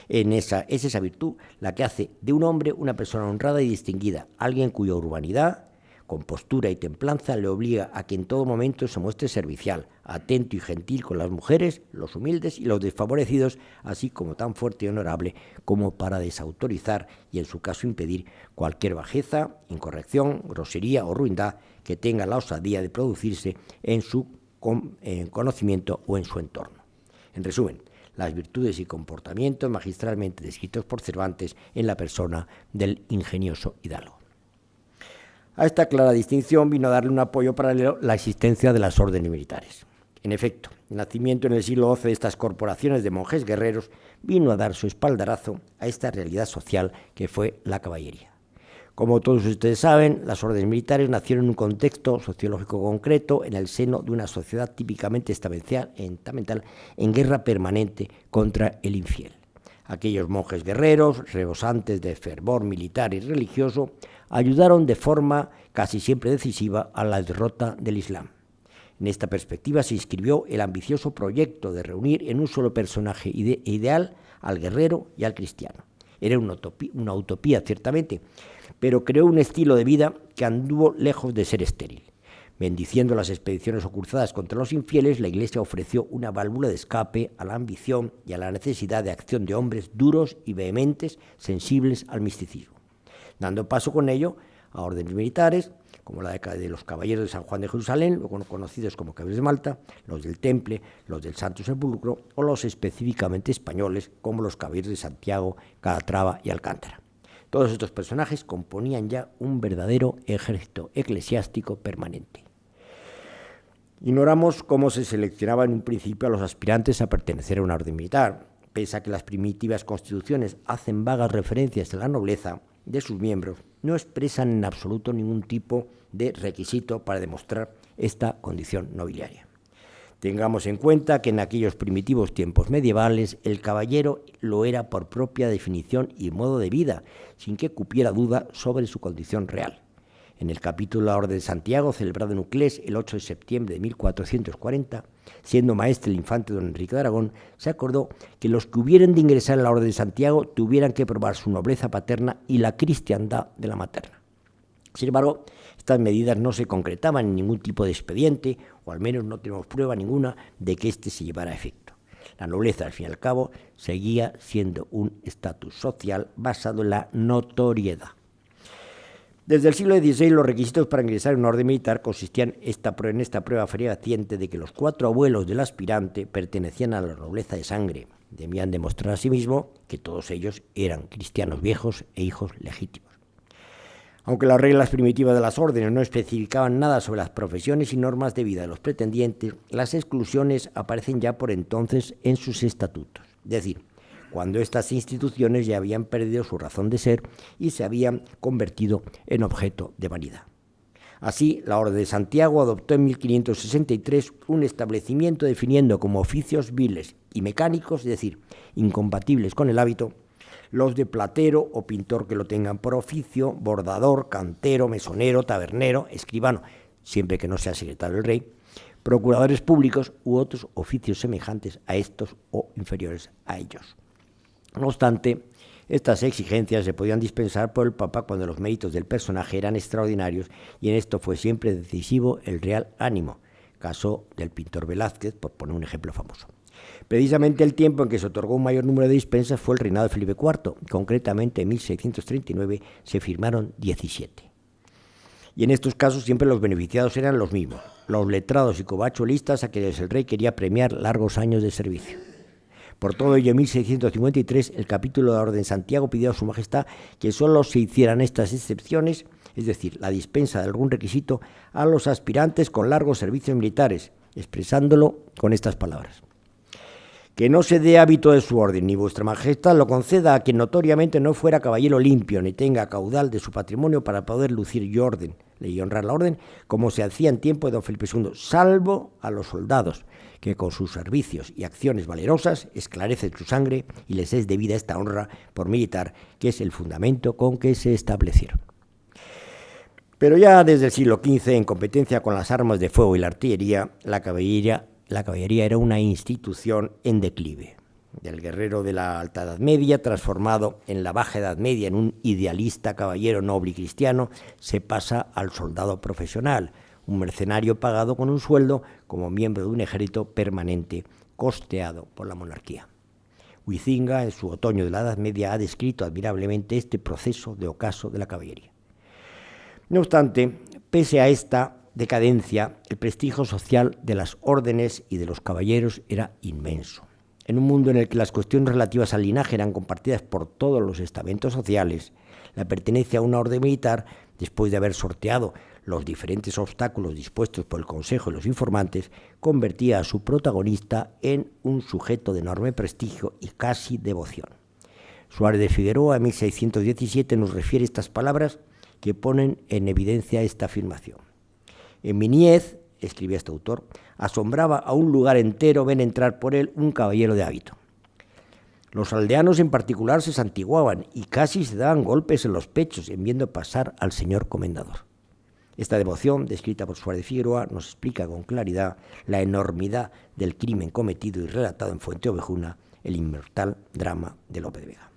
Es esa virtud la que hace de un hombre una persona honrada y distinguida, alguien cuya urbanidad, compostura y templanza le obliga a que en todo momento se muestre servicial, atento y gentil con las mujeres, los humildes y los desfavorecidos, así como tan fuerte y honorable como para desautorizar y en su caso impedir cualquier bajeza, incorrección, grosería o ruindad que tenga la osadía de producirse en su conocimiento o en su entorno. En resumen, las virtudes y comportamientos magistralmente descritos por Cervantes en la persona del ingenioso hidalgo. A esta clara distinción vino a darle un apoyo paralelo la existencia de las órdenes militares. En efecto, el nacimiento en el siglo XII de estas corporaciones de monjes guerreros vino a dar su espaldarazo a esta realidad social que fue la caballería. Como todos ustedes saben, las órdenes militares nacieron en un contexto sociológico concreto en el seno de una sociedad típicamente estamental en guerra permanente contra el infiel. Aquellos monjes guerreros, rebosantes de fervor militar y religioso, ayudaron de forma casi siempre decisiva a la derrota del Islam. En esta perspectiva se inscribió el ambicioso proyecto de reunir en un solo personaje ideal al guerrero y al cristiano. Era una utopía, ciertamente, pero creó un estilo de vida que anduvo lejos de ser estéril. Bendiciendo las expediciones o cruzadas contra los infieles, la Iglesia ofreció una válvula de escape a la ambición y a la necesidad de acción de hombres duros y vehementes, sensibles al misticismo, dando paso con ello a órdenes militares, como la de los Caballeros de San Juan de Jerusalén, luego conocidos como Caballeros de Malta, los del Temple, los del Santo Sepulcro, o los específicamente españoles, como los Caballeros de Santiago, Calatrava y Alcántara. Todos estos personajes componían ya un verdadero ejército eclesiástico permanente. Ignoramos cómo se seleccionaba en un principio a los aspirantes a pertenecer a una orden militar. Pese a que las primitivas constituciones hacen vagas referencias a la nobleza de sus miembros, no expresan en absoluto ningún tipo de requisito para demostrar esta condición nobiliaria. Tengamos en cuenta que en aquellos primitivos tiempos medievales el caballero lo era por propia definición y modo de vida, sin que cupiera duda sobre su condición real. En el capítulo de la Orden de Santiago, celebrado en Uclés el 8 de septiembre de 1440, siendo maestre el infante don Enrique de Aragón, se acordó que los que hubieran de ingresar en la Orden de Santiago tuvieran que probar su nobleza paterna y la cristiandad de la materna. Sin embargo, estas medidas no se concretaban en ningún tipo de expediente, o al menos no tenemos prueba ninguna de que éste se llevara a efecto. La nobleza, al fin y al cabo, seguía siendo un estatus social basado en la notoriedad. Desde el siglo XVI, los requisitos para ingresar en una orden militar consistían en esta prueba fehaciente de que los 4 abuelos del aspirante pertenecían a la nobleza de sangre. Debían demostrar asimismo que todos ellos eran cristianos viejos e hijos legítimos. Aunque las reglas primitivas de las órdenes no especificaban nada sobre las profesiones y normas de vida de los pretendientes, las exclusiones aparecen ya por entonces en sus estatutos. Es decir, cuando estas instituciones ya habían perdido su razón de ser y se habían convertido en objeto de vanidad. Así, la Orden de Santiago adoptó en 1563 un establecimiento definiendo como oficios viles y mecánicos, es decir, incompatibles con el hábito, los de platero o pintor que lo tengan por oficio, bordador, cantero, mesonero, tabernero, escribano, siempre que no sea secretario del rey, procuradores públicos u otros oficios semejantes a estos o inferiores a ellos. No obstante, estas exigencias se podían dispensar por el Papa cuando los méritos del personaje eran extraordinarios, y en esto fue siempre decisivo el real ánimo, caso del pintor Velázquez, por poner un ejemplo famoso. Precisamente el tiempo en que se otorgó un mayor número de dispensas fue el reinado de Felipe IV, concretamente en 1639 se firmaron 17. Y en estos casos siempre los beneficiados eran los mismos, los letrados y covachuelistas a quienes el rey quería premiar largos años de servicio. Por todo ello, en 1653, el capítulo de la Orden de Santiago pidió a su majestad que solo se hicieran estas excepciones, es decir, la dispensa de algún requisito, a los aspirantes con largos servicios militares, expresándolo con estas palabras: que no se dé hábito de su orden, ni vuestra majestad lo conceda a quien notoriamente no fuera caballero limpio, ni tenga caudal de su patrimonio para poder lucir y honrar la orden, como se hacía en tiempo de don Felipe II, salvo a los soldados, que con sus servicios y acciones valerosas esclarecen su sangre y les es debida esta honra por militar, que es el fundamento con que se establecieron. Pero ya desde el siglo XV, en competencia con las armas de fuego y la artillería, la caballería era una institución en declive. Del guerrero de la Alta Edad Media, transformado en la Baja Edad Media en un idealista caballero noble y cristiano, se pasa al soldado profesional, un mercenario pagado con un sueldo como miembro de un ejército permanente costeado por la monarquía. Huizinga, en su Otoño de la Edad Media, ha descrito admirablemente este proceso de ocaso de la caballería. No obstante, pese a esta decadencia, el prestigio social de las órdenes y de los caballeros era inmenso. En un mundo en el que las cuestiones relativas al linaje eran compartidas por todos los estamentos sociales, la pertenencia a una orden militar, después de haber sorteado los diferentes obstáculos dispuestos por el Consejo y los informantes, convertía a su protagonista en un sujeto de enorme prestigio y casi devoción. Suárez de Figueroa, en 1617, nos refiere estas palabras que ponen en evidencia esta afirmación. En mi niñez, escribía este autor, asombraba a un lugar entero ver entrar por él un caballero de hábito. Los aldeanos en particular se santiguaban y casi se daban golpes en los pechos en viendo pasar al señor comendador. Esta devoción, descrita por Suárez de Figueroa, nos explica con claridad la enormidad del crimen cometido y relatado en Fuenteovejuna, el inmortal drama de Lope de Vega.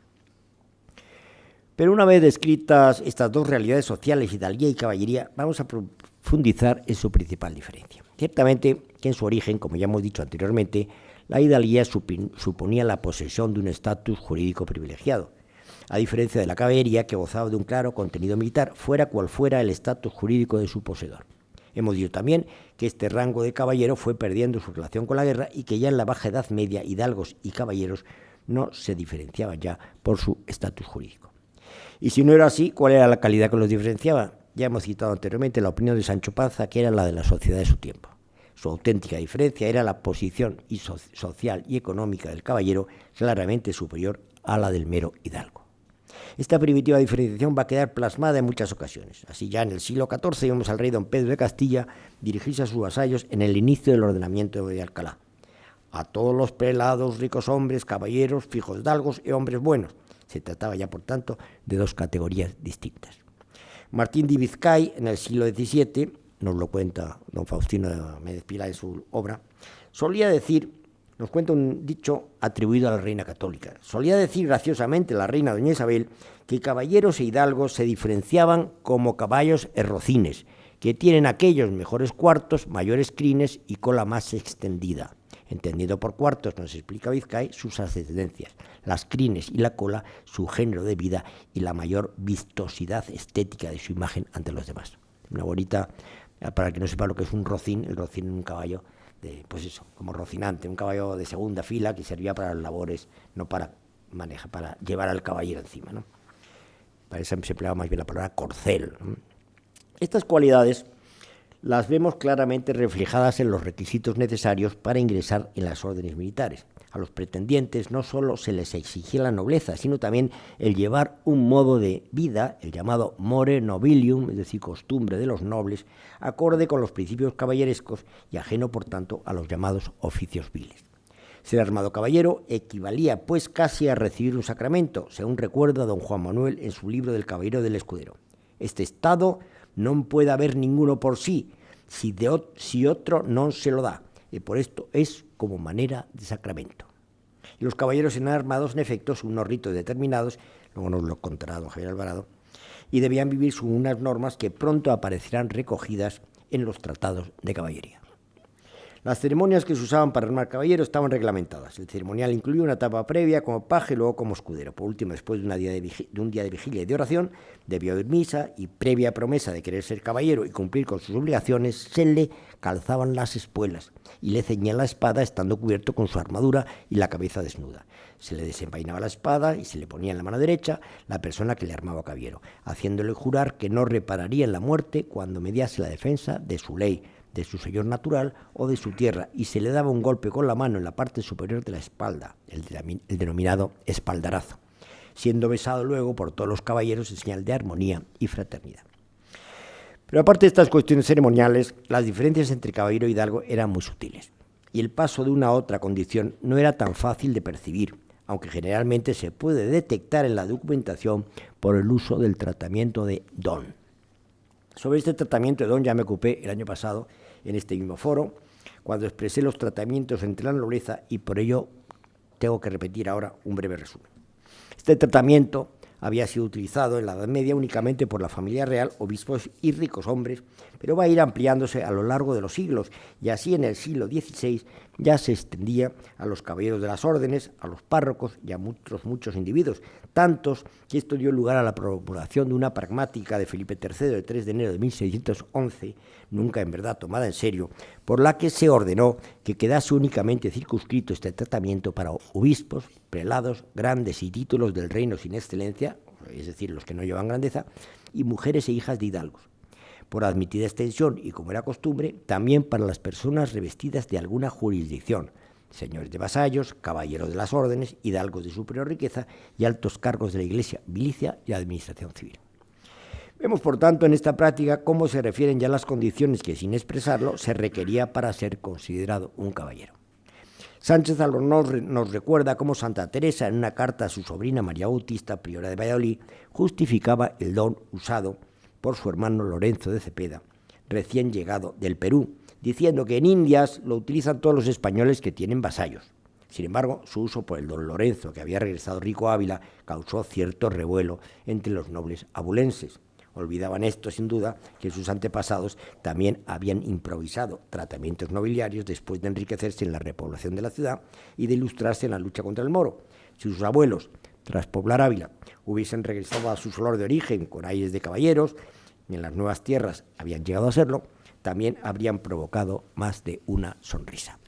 Pero una vez descritas estas dos realidades sociales, hidalguía y caballería, vamos a profundizar en su principal diferencia. Ciertamente que en su origen, como ya hemos dicho anteriormente, la hidalguía suponía la posesión de un estatus jurídico privilegiado, a diferencia de la caballería, que gozaba de un claro contenido militar, fuera cual fuera el estatus jurídico de su poseedor. Hemos dicho también que este rango de caballero fue perdiendo su relación con la guerra y que ya en la Baja Edad Media hidalgos y caballeros no se diferenciaban ya por su estatus jurídico. Y si no era así, ¿cuál era la calidad que los diferenciaba? Ya hemos citado anteriormente la opinión de Sancho Panza, que era la de la sociedad de su tiempo. Su auténtica diferencia era la posición social y económica del caballero, claramente superior a la del mero hidalgo. Esta primitiva diferenciación va a quedar plasmada en muchas ocasiones. Así ya en el siglo XIV vemos al rey don Pedro de Castilla dirigirse a sus vasallos en el inicio del ordenamiento de Alcalá. A todos los prelados, ricos hombres, caballeros, fijos hidalgos y hombres buenos. Se trataba ya, por tanto, de dos categorías distintas. Martín de Vizcay, en el siglo XVII, nos lo cuenta don Faustino Méndez Pila en su obra, solía decir, nos cuenta un dicho atribuido a la reina católica, solía decir graciosamente la reina doña Isabel que caballeros e hidalgos se diferenciaban como caballos herrocines, que tienen aquellos mejores cuartos, mayores crines y cola más extendida. Entendido por cuartos, nos explica Vizcay, sus ascendencias, las crines y la cola, su género de vida y la mayor vistosidad estética de su imagen ante los demás. Una bonita, para que no sepa lo que es un rocín, el rocín es un caballo, pues eso, como rocinante, un caballo de segunda fila que servía para las labores, no para manejar, para llevar al caballero encima, ¿no? Para eso se empleaba más bien la palabra corcel, ¿no? Estas cualidades las vemos claramente reflejadas en los requisitos necesarios para ingresar en las órdenes militares. A los pretendientes no solo se les exigía la nobleza, sino también el llevar un modo de vida, el llamado more nobilium, es decir, costumbre de los nobles, acorde con los principios caballerescos y ajeno, por tanto, a los llamados oficios viles. Ser armado caballero equivalía, pues, casi a recibir un sacramento, según recuerda don Juan Manuel en su libro del Caballero del Escudero. Este estado non puede haber ninguno por sí, si otro non se lo da, y por esto es como manera de sacramento. Y los caballeros eran armados, en efecto, según unos ritos determinados, luego nos lo contará don Javier Alvarado, y debían vivir según unas normas que pronto aparecerán recogidas en los tratados de caballería. Las ceremonias que se usaban para armar caballero estaban reglamentadas. El ceremonial incluía una etapa previa como paje y luego como escudero. Por último, después de un día de vigilia y de oración, debió ir misa y, previa promesa de querer ser caballero y cumplir con sus obligaciones, se le calzaban las espuelas y le ceñían la espada estando cubierto con su armadura y la cabeza desnuda. Se le desenvainaba la espada y se le ponía en la mano derecha la persona que le armaba caballero, haciéndole jurar que no repararía en la muerte cuando mediase la defensa de su ley, de su señor natural o de su tierra, y se le daba un golpe con la mano en la parte superior de la espalda, el denominado espaldarazo, siendo besado luego por todos los caballeros en señal de armonía y fraternidad. Pero aparte de estas cuestiones ceremoniales, las diferencias entre caballero e hidalgo eran muy sutiles, y el paso de una a otra condición no era tan fácil de percibir, aunque generalmente se puede detectar en la documentación por el uso del tratamiento de don. Sobre este tratamiento de don ya me ocupé el año pasado en este mismo foro, cuando expresé los tratamientos entre la nobleza, y por ello tengo que repetir ahora un breve resumen. Este tratamiento había sido utilizado en la Edad Media únicamente por la familia real, obispos y ricos hombres, pero va a ir ampliándose a lo largo de los siglos, y así en el siglo XVI ya se extendía a los caballeros de las órdenes, a los párrocos y a muchos individuos, tantos que esto dio lugar a la promulgación de una pragmática de Felipe III de 3 de enero de 1611, nunca en verdad tomada en serio, por la que se ordenó que quedase únicamente circunscrito este tratamiento para obispos, prelados, grandes y títulos del reino sin excelencia, es decir, los que no llevan grandeza, y mujeres e hijas de hidalgos. Por admitida extensión, y como era costumbre, también para las personas revestidas de alguna jurisdicción, señores de vasallos, caballeros de las órdenes, hidalgos de superior riqueza y altos cargos de la Iglesia, milicia y administración civil. Vemos, por tanto, en esta práctica cómo se refieren ya las condiciones que, sin expresarlo, se requería para ser considerado un caballero. Sánchez Albornoz nos recuerda cómo Santa Teresa, en una carta a su sobrina María Bautista, priora de Valladolid, justificaba el don usado por su hermano Lorenzo de Cepeda, recién llegado del Perú, diciendo que en Indias lo utilizan todos los españoles que tienen vasallos. Sin embargo, su uso por el don Lorenzo, que había regresado rico a Ávila, causó cierto revuelo entre los nobles abulenses. Olvidaban esto, sin duda, que sus antepasados también habían improvisado tratamientos nobiliarios después de enriquecerse en la repoblación de la ciudad y de ilustrarse en la lucha contra el moro. Si sus abuelos, tras poblar Ávila, hubiesen regresado a su solar de origen con aires de caballeros, y en las nuevas tierras habían llegado a serlo, también habrían provocado más de una sonrisa.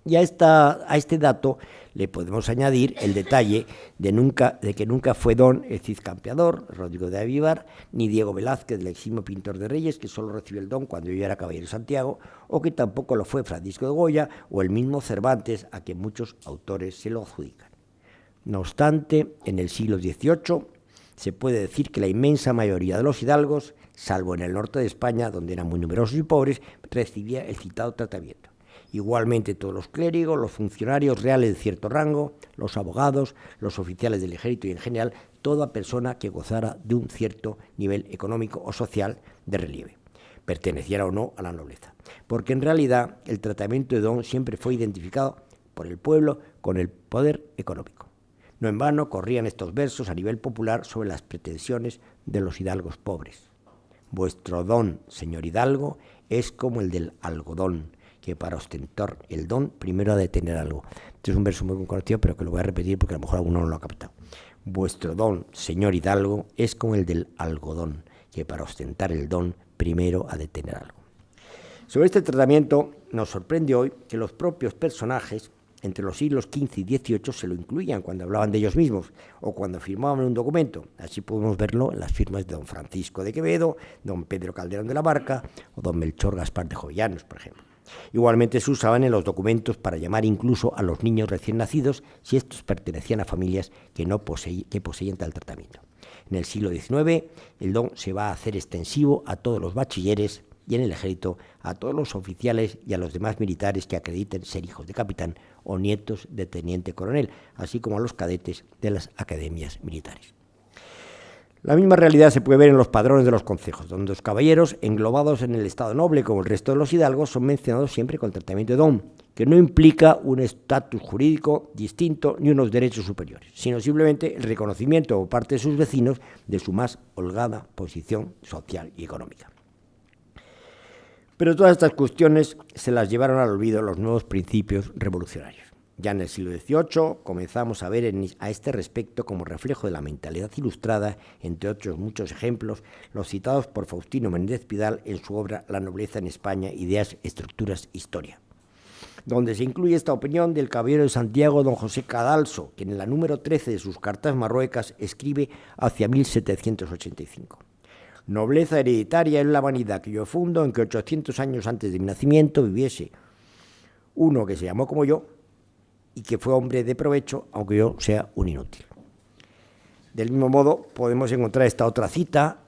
Y a este dato le podemos añadir el detalle de que nunca fue don el Cid Campeador, Rodrigo de Avívar, ni Diego Velázquez, el eximio pintor de Reyes, que solo recibió el don cuando yo era caballero de Santiago, o que tampoco lo fue Francisco de Goya o el mismo Cervantes, a quien muchos autores se lo adjudican. No obstante, en el siglo XVIII se puede decir que la inmensa mayoría de los hidalgos, salvo en el norte de España, donde eran muy numerosos y pobres, recibía el citado tratamiento. Igualmente todos los clérigos, los funcionarios reales de cierto rango, los abogados, los oficiales del ejército y en general toda persona que gozara de un cierto nivel económico o social de relieve, perteneciera o no a la nobleza. Porque en realidad el tratamiento de don siempre fue identificado por el pueblo con el poder económico. No en vano corrían estos versos a nivel popular sobre las pretensiones de los hidalgos pobres. Vuestro don, señor hidalgo, es como el del algodón, que para ostentar el don primero ha de tener algo. Este es un verso muy conocido, pero que lo voy a repetir porque a lo mejor alguno no lo ha captado. Vuestro don, señor hidalgo, es como el del algodón, que para ostentar el don primero ha de tener algo. Sobre este tratamiento nos sorprende hoy que los propios personajes entre los siglos XV y XVIII se lo incluían cuando hablaban de ellos mismos o cuando firmaban un documento. Así podemos verlo en las firmas de don Francisco de Quevedo, don Pedro Calderón de la Barca o don Melchor Gaspar de Jovellanos, por ejemplo. Igualmente se usaban en los documentos para llamar incluso a los niños recién nacidos si estos pertenecían a familias que poseían tal tratamiento. En el siglo XIX el don se va a hacer extensivo a todos los bachilleres y en el ejército a todos los oficiales y a los demás militares que acrediten ser hijos de capitán o nietos de teniente coronel, así como a los cadetes de las academias militares. La misma realidad se puede ver en los padrones de los concejos, donde los caballeros, englobados en el estado noble como el resto de los hidalgos, son mencionados siempre con tratamiento de don, que no implica un estatus jurídico distinto ni unos derechos superiores, sino simplemente el reconocimiento por parte de sus vecinos de su más holgada posición social y económica. Pero todas estas cuestiones se las llevaron al olvido los nuevos principios revolucionarios. Ya en el siglo XVIII comenzamos a ver a este respecto como reflejo de la mentalidad ilustrada, entre otros muchos ejemplos, los citados por Faustino Menéndez Pidal en su obra La nobleza en España, ideas, estructuras, historia, donde se incluye esta opinión del caballero de Santiago, don José Cadalso, que en la número 13 de sus cartas marruecas escribe hacia 1785. Nobleza hereditaria es la vanidad que yo fundo en que 800 años antes de mi nacimiento viviese uno que se llamó como yo y que fue hombre de provecho, aunque yo sea un inútil. Del mismo modo, podemos encontrar esta otra cita,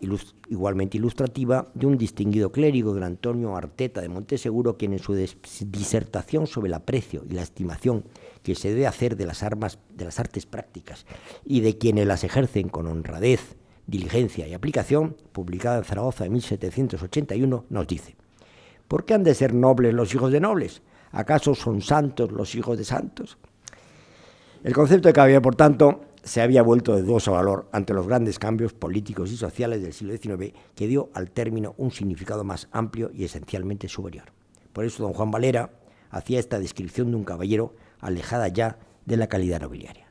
igualmente ilustrativa, de un distinguido clérigo, don Antonio Arteta de Monteseguro, quien en su disertación sobre el aprecio y la estimación que se debe hacer de las artes prácticas y de quienes las ejercen con honradez, diligencia y aplicación, publicada en Zaragoza en 1781, nos dice: ¿por qué han de ser nobles los hijos de nobles? ¿Acaso son santos los hijos de santos? El concepto de caballero, por tanto, se había vuelto de dudoso valor ante los grandes cambios políticos y sociales del siglo XIX, que dio al término un significado más amplio y esencialmente superior. Por eso don Juan Valera hacía esta descripción de un caballero alejada ya de la calidad nobiliaria.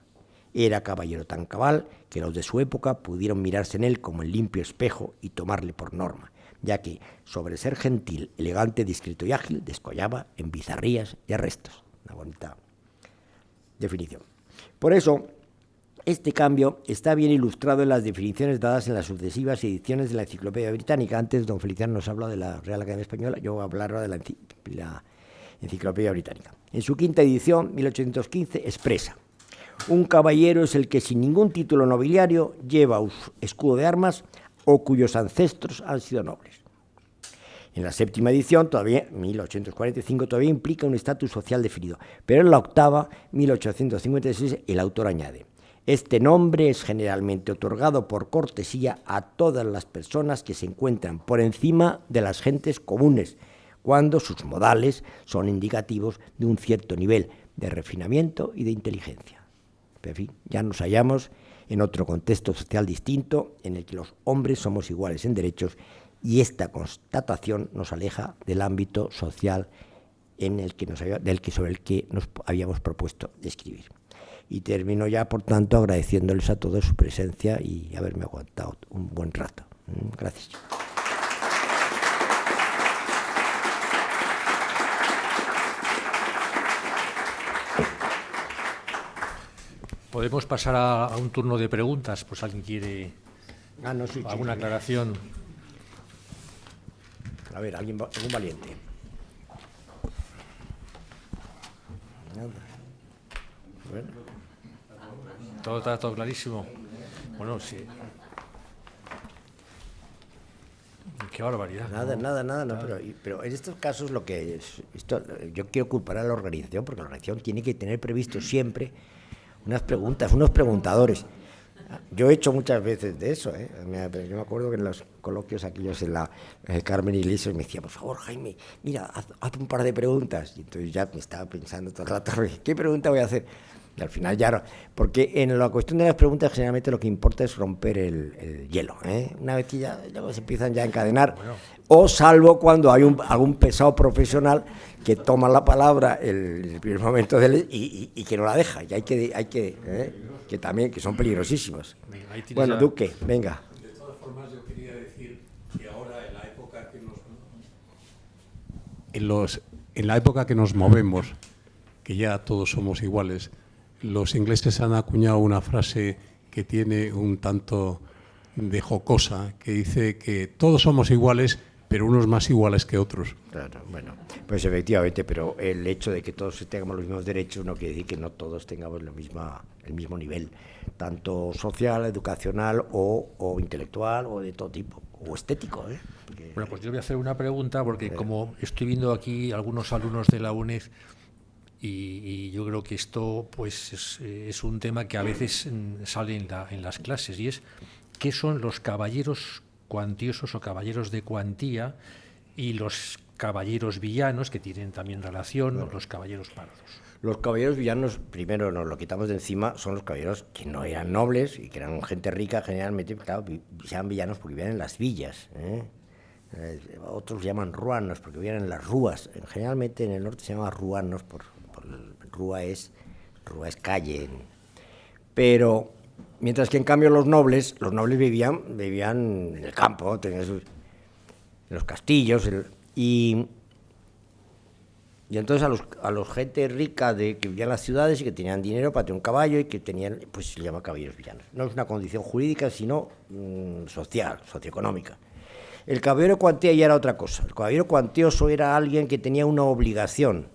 Era caballero tan cabal que los de su época pudieron mirarse en él como el limpio espejo y tomarle por norma, ya que, sobre ser gentil, elegante, discreto y ágil, descollaba en bizarrías y arrestos. Una bonita definición. Por eso, este cambio está bien ilustrado en las definiciones dadas en las sucesivas ediciones de la Enciclopedia Británica. Antes, don Feliciano nos habló de la Real Academia Española, yo voy a hablar ahora de la Enciclopedia Británica. En su quinta edición, 1815, expresa: un caballero es el que sin ningún título nobiliario lleva escudo de armas o cuyos ancestros han sido nobles. En la 7ª edición, todavía 1845, todavía implica un estatus social definido, pero en la 8ª, 1856, el autor añade: este nombre es generalmente otorgado por cortesía a todas las personas que se encuentran por encima de las gentes comunes, cuando sus modales son indicativos de un cierto nivel de refinamiento y de inteligencia. Pero, en fin, ya nos hallamos en otro contexto social distinto, en el que los hombres somos iguales en derechos, y esta constatación nos aleja del ámbito social sobre el que nos habíamos propuesto describir. Y termino ya, por tanto, agradeciéndoles a todos su presencia y haberme aguantado un buen rato. Gracias. Podemos pasar a un turno de preguntas, pues alguien quiere alguna aclaración. A ver, algún valiente. Bueno. Todo está todo clarísimo. Bueno, sí. Qué barbaridad. Nada, no, pero en estos casos lo que es, yo quiero culpar a la organización, porque la organización tiene que tener previsto siempre unas preguntas, unos preguntadores. Yo he hecho muchas veces de eso, ¿eh? Yo me acuerdo que en los coloquios aquellos en la Carmen Iglesias me decía: por favor, Jaime, mira, haz un par de preguntas. Y entonces ya me estaba pensando todo el rato, ¿qué pregunta voy a hacer? Y al final ya no, porque en la cuestión de las preguntas generalmente lo que importa es romper el hielo, ¿eh? Una vez que ya luego se empiezan ya a encadenar, o salvo cuando hay algún pesado profesional que toma la palabra en el primer momento y que no la deja, y hay que también, que son peligrosísimos. Bueno, Duque, venga. De todas formas, yo quería decir que ahora, en la época que nos movemos, que ya todos somos iguales, los ingleses han acuñado una frase que tiene un tanto de jocosa, que dice que todos somos iguales, pero unos más iguales que otros. Claro, bueno, pues efectivamente, pero el hecho de que todos tengamos los mismos derechos no quiere decir que no todos tengamos el mismo nivel, tanto social, educacional o intelectual o de todo tipo, o estético, ¿eh? Porque, bueno, pues yo voy a hacer una pregunta, porque como estoy viendo aquí algunos alumnos de la UNED, y yo creo que esto pues es un tema que a veces sale en las clases, y es: ¿qué son los caballeros cuantiosos o caballeros de cuantía y los caballeros villanos, que tienen también relación, o los caballeros pardos? Los caballeros villanos, primero nos lo quitamos de encima, son los caballeros que no eran nobles y que eran gente rica generalmente, claro, sean villanos porque vivían en las villas, ¿eh? Otros llaman ruanos porque vivían en las rúas. Generalmente en el norte se llama ruanos, rúa es calle. Pero mientras que en cambio los nobles vivían en el campo, tenían en los castillos, y entonces a los gente rica que vivían en las ciudades y que tenían dinero para tener un caballo y que tenían, pues se llama caballeros villanos. No es una condición jurídica, sino social, socioeconómica. El caballero cuantía ya era otra cosa. El caballero cuantioso era alguien que tenía una obligación,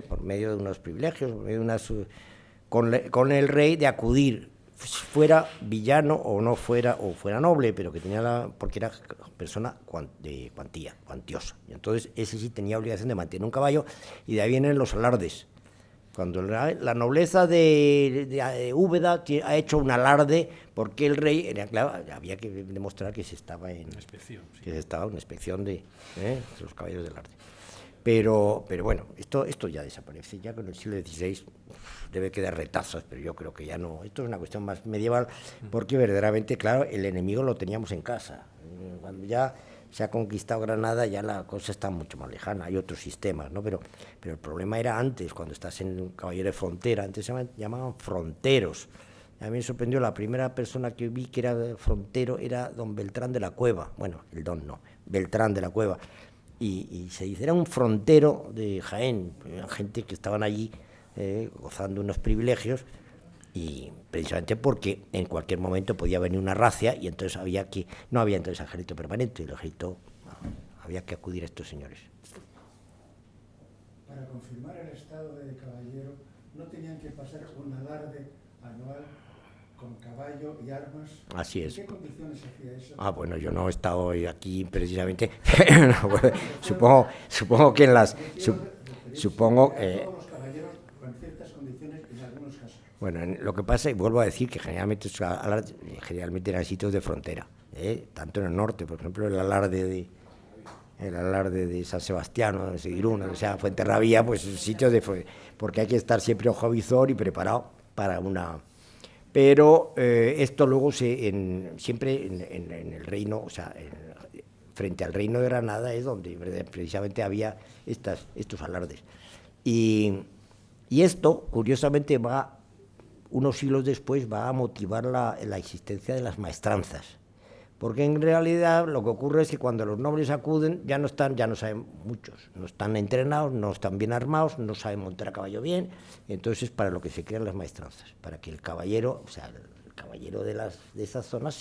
por medio de unos privilegios, por medio de con el rey, de acudir, fuera villano o no fuera, o fuera noble, pero que tenía porque era persona de cuantiosa. Y entonces ese sí tenía obligación de mantener un caballo, y de ahí vienen los alardes. Cuando la nobleza de Úbeda ha hecho un alarde porque el rey, claro, había que demostrar que se estaba en inspección, sí. Que se estaba en inspección de los caballeros del arte. Pero bueno, esto ya desaparece, ya con el siglo XVI debe quedar retazos, pero yo creo que ya no. Esto es una cuestión más medieval, porque verdaderamente, claro, el enemigo lo teníamos en casa. Cuando ya se ha conquistado Granada, ya la cosa está mucho más lejana, hay otros sistemas, ¿no? Pero el problema era antes, cuando estás en un caballero de frontera, antes se llamaban fronteros. A mí me sorprendió, la primera persona que vi que era frontero era don Beltrán de la Cueva, bueno, el don no, Beltrán de la Cueva, y se dice, era un frontero de Jaén, gente que estaban allí gozando unos privilegios, y precisamente porque en cualquier momento podía venir una racia, y entonces no había entonces ejército permanente, el ejército había que acudir a estos señores. Para confirmar el estado de caballero no tenían que pasar un alarde anual con caballo y armas. Así es. ¿En qué condiciones hacía eso? Bueno, yo no he estado hoy aquí precisamente. supongo que en las... supongo... Todos los caballeros con ciertas condiciones en algunos casos. Bueno, lo que pasa, y vuelvo a decir, que generalmente eran sitios de frontera, tanto en el norte, por ejemplo, el alarde de San Sebastián, o de Seguiruna, o sea, Fuenterrabía, pues sitios porque hay que estar siempre ojo visor y preparado para una... Pero esto luego siempre en el reino, o sea, frente al reino de Granada es donde precisamente había estos alardes. Y esto, curiosamente, unos siglos después va a motivar la existencia de las maestranzas, porque en realidad lo que ocurre es que cuando los nobles acuden ya no saben muchos, no están entrenados, no están bien armados, no saben montar a caballo bien, entonces es para lo que se crean las maestranzas, para que el caballero, o sea, el caballero de esas zonas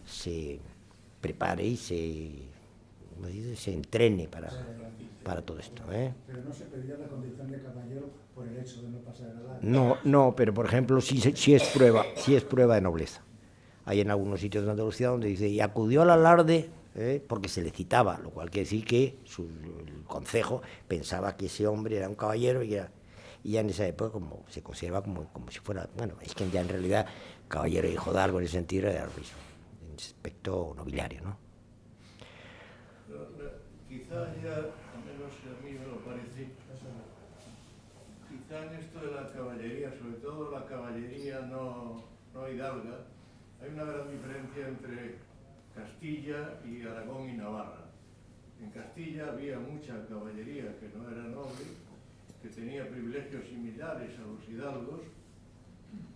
se prepare y se entrene para todo esto. Pero no se pedía la condición de caballero por el hecho de no pasar el alarde. No, pero por ejemplo sí es prueba de nobleza. Hay en algunos sitios de Andalucía donde dice, y acudió al alarde porque se le citaba, lo cual quiere decir que el concejo pensaba que ese hombre era un caballero y ya en esa época se consideraba como si fuera, bueno, es que ya en realidad caballero hijo de algo en ese sentido era lo mismo, en ese aspecto nobiliario, ¿no? Quizá ya, al menos a mí me lo parece, quizá en esto de la caballería, sobre todo la caballería no hidalga, hay una gran diferencia entre Castilla y Aragón y Navarra. En Castilla había mucha caballería que no era noble, que tenía privilegios similares a los hidalgos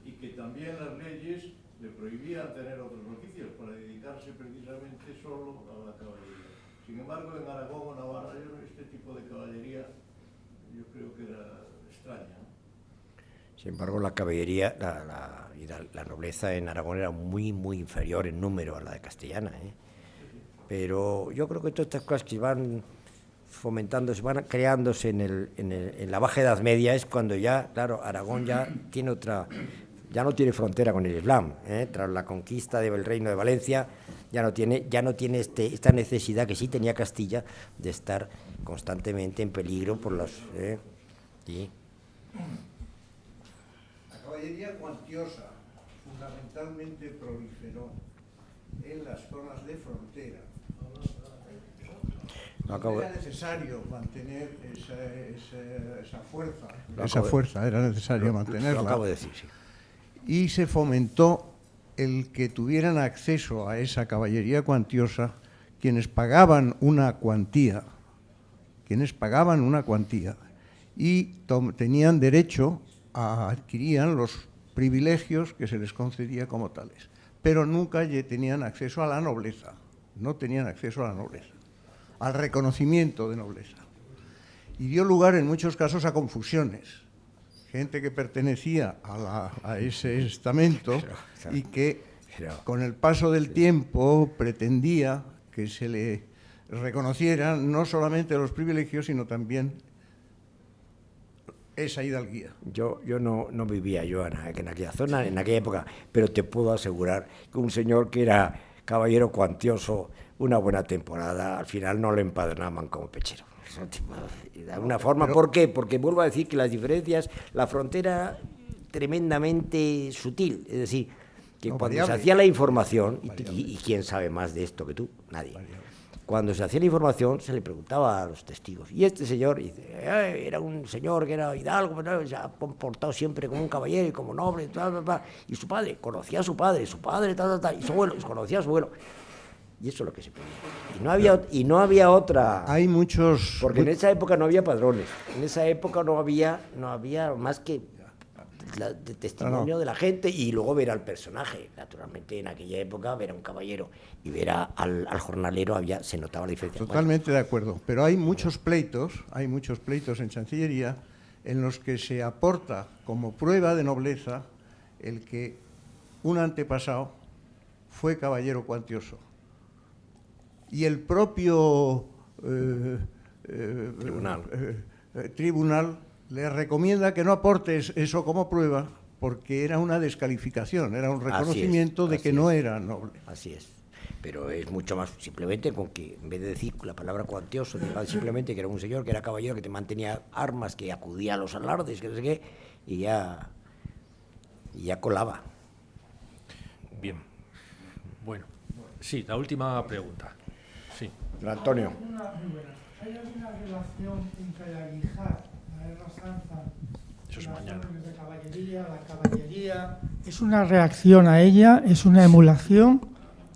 y que también las leyes le prohibían tener otros oficios para dedicarse precisamente solo a la caballería. Sin embargo, en Aragón o Navarra, este tipo de caballería yo creo que era extraña, ¿no? Sin embargo, la caballería, la nobleza en Aragón era muy, muy inferior en número a la de castellana, Pero yo creo que todas estas cosas que van fomentándose, van creándose en la Baja Edad Media, es cuando ya, claro, Aragón ya no tiene frontera con el Islam, tras la conquista del Reino de Valencia, ya no tiene esta necesidad que sí tenía Castilla de estar constantemente en peligro por las... ¿sí? La caballería cuantiosa fundamentalmente proliferó en las zonas de frontera. Era necesario mantener esa fuerza. Esa fuerza era necesario mantenerla. Lo acabo de decir, sí. Y se fomentó el que tuvieran acceso a esa caballería cuantiosa quienes pagaban una cuantía y tenían derecho adquirían los privilegios que se les concedía como tales, pero nunca tenían acceso a la nobleza, no tenían acceso a la nobleza, al reconocimiento de nobleza. Y dio lugar en muchos casos a confusiones. Gente que pertenecía a ese estamento y que con el paso del tiempo pretendía que se le reconocieran no solamente los privilegios, sino también esa hidalguía. Yo no vivía en aquella zona, en aquella época, pero te puedo asegurar que un señor que era caballero cuantioso, una buena temporada, al final no le empadronaban como pechero. De alguna forma, ¿por qué? Porque vuelvo a decir que las diferencias, la frontera tremendamente sutil, es decir, que cuando variable. se hacía la información, y quién sabe más de esto que tú, nadie. Cuando se hacía la información se le preguntaba a los testigos, y este señor dice, era un señor que era hidalgo, pero se ha comportado siempre como un caballero y como noble, y su padre, conocía a su padre, y su abuelo, conocía a su abuelo. Y eso es lo que se pedía. Y no había otra. Hay muchos... Porque en esa época no había padrones. En esa época no había más que de testimonio de la gente y luego ver al personaje. Naturalmente, en aquella época, ver a un caballero y ver al jornalero se notaba la diferencia. Totalmente de acuerdo. Pero hay muchos pleitos en Chancillería en los que se aporta como prueba de nobleza el que un antepasado fue caballero cuantioso. Y el propio tribunal le recomienda que no aportes eso como prueba porque era una descalificación, era un reconocimiento de que no era noble. Así es. Pero es mucho más, simplemente con que, en vez de decir la palabra cuantioso, diga simplemente que era un señor, que era caballero, que te mantenía armas, que acudía a los alardes, que no sé qué, y ya colaba. Bien. Bueno, sí, la última pregunta. Sí. Don Antonio. ¿Hay alguna relación entre la yihad, la guerra santa, Eso es las mañana. órdenes de caballería, la caballería? ¿Es una reacción a ella? ¿Es una emulación?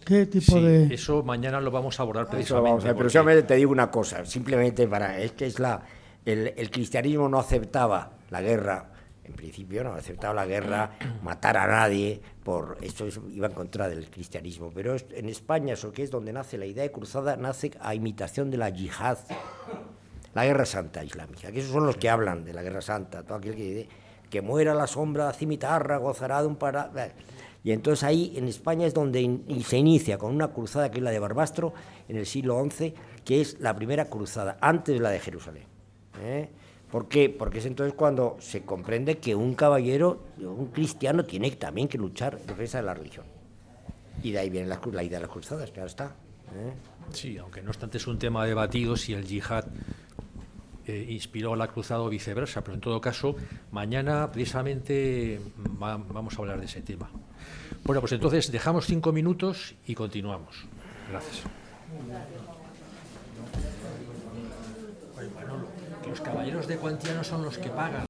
¿Qué tipo Sí, de...? eso mañana lo vamos a abordar Eso precisamente. vamos a ver, pero porque- solamente te digo una cosa, simplemente es que el cristianismo no aceptaba la guerra, en principio no aceptaba la guerra, matar a nadie, iba en contra del cristianismo, pero en España, eso que es donde nace la idea de cruzada, nace a imitación de la yihad, la guerra santa islámica, que esos son los que hablan de la guerra santa, todo aquel que muera la sombra de la cimitarra, gozará de un para... Y entonces ahí en España es donde se inicia con una cruzada que es la de Barbastro en el siglo XI, que es la primera cruzada, antes de la de Jerusalén. ¿Por qué? Porque es entonces cuando se comprende que un caballero, un cristiano, tiene también que luchar en defensa de la religión. Y de ahí viene la idea de las cruzadas, claro está. Sí, aunque no obstante es un tema debatido si el yihad inspiró a la cruzada o viceversa, pero en todo caso, mañana precisamente vamos a hablar de ese tema. Bueno, pues entonces dejamos 5 minutos y continuamos. Gracias. Oye, Manolo, que los caballeros de cuantía no son los que pagan.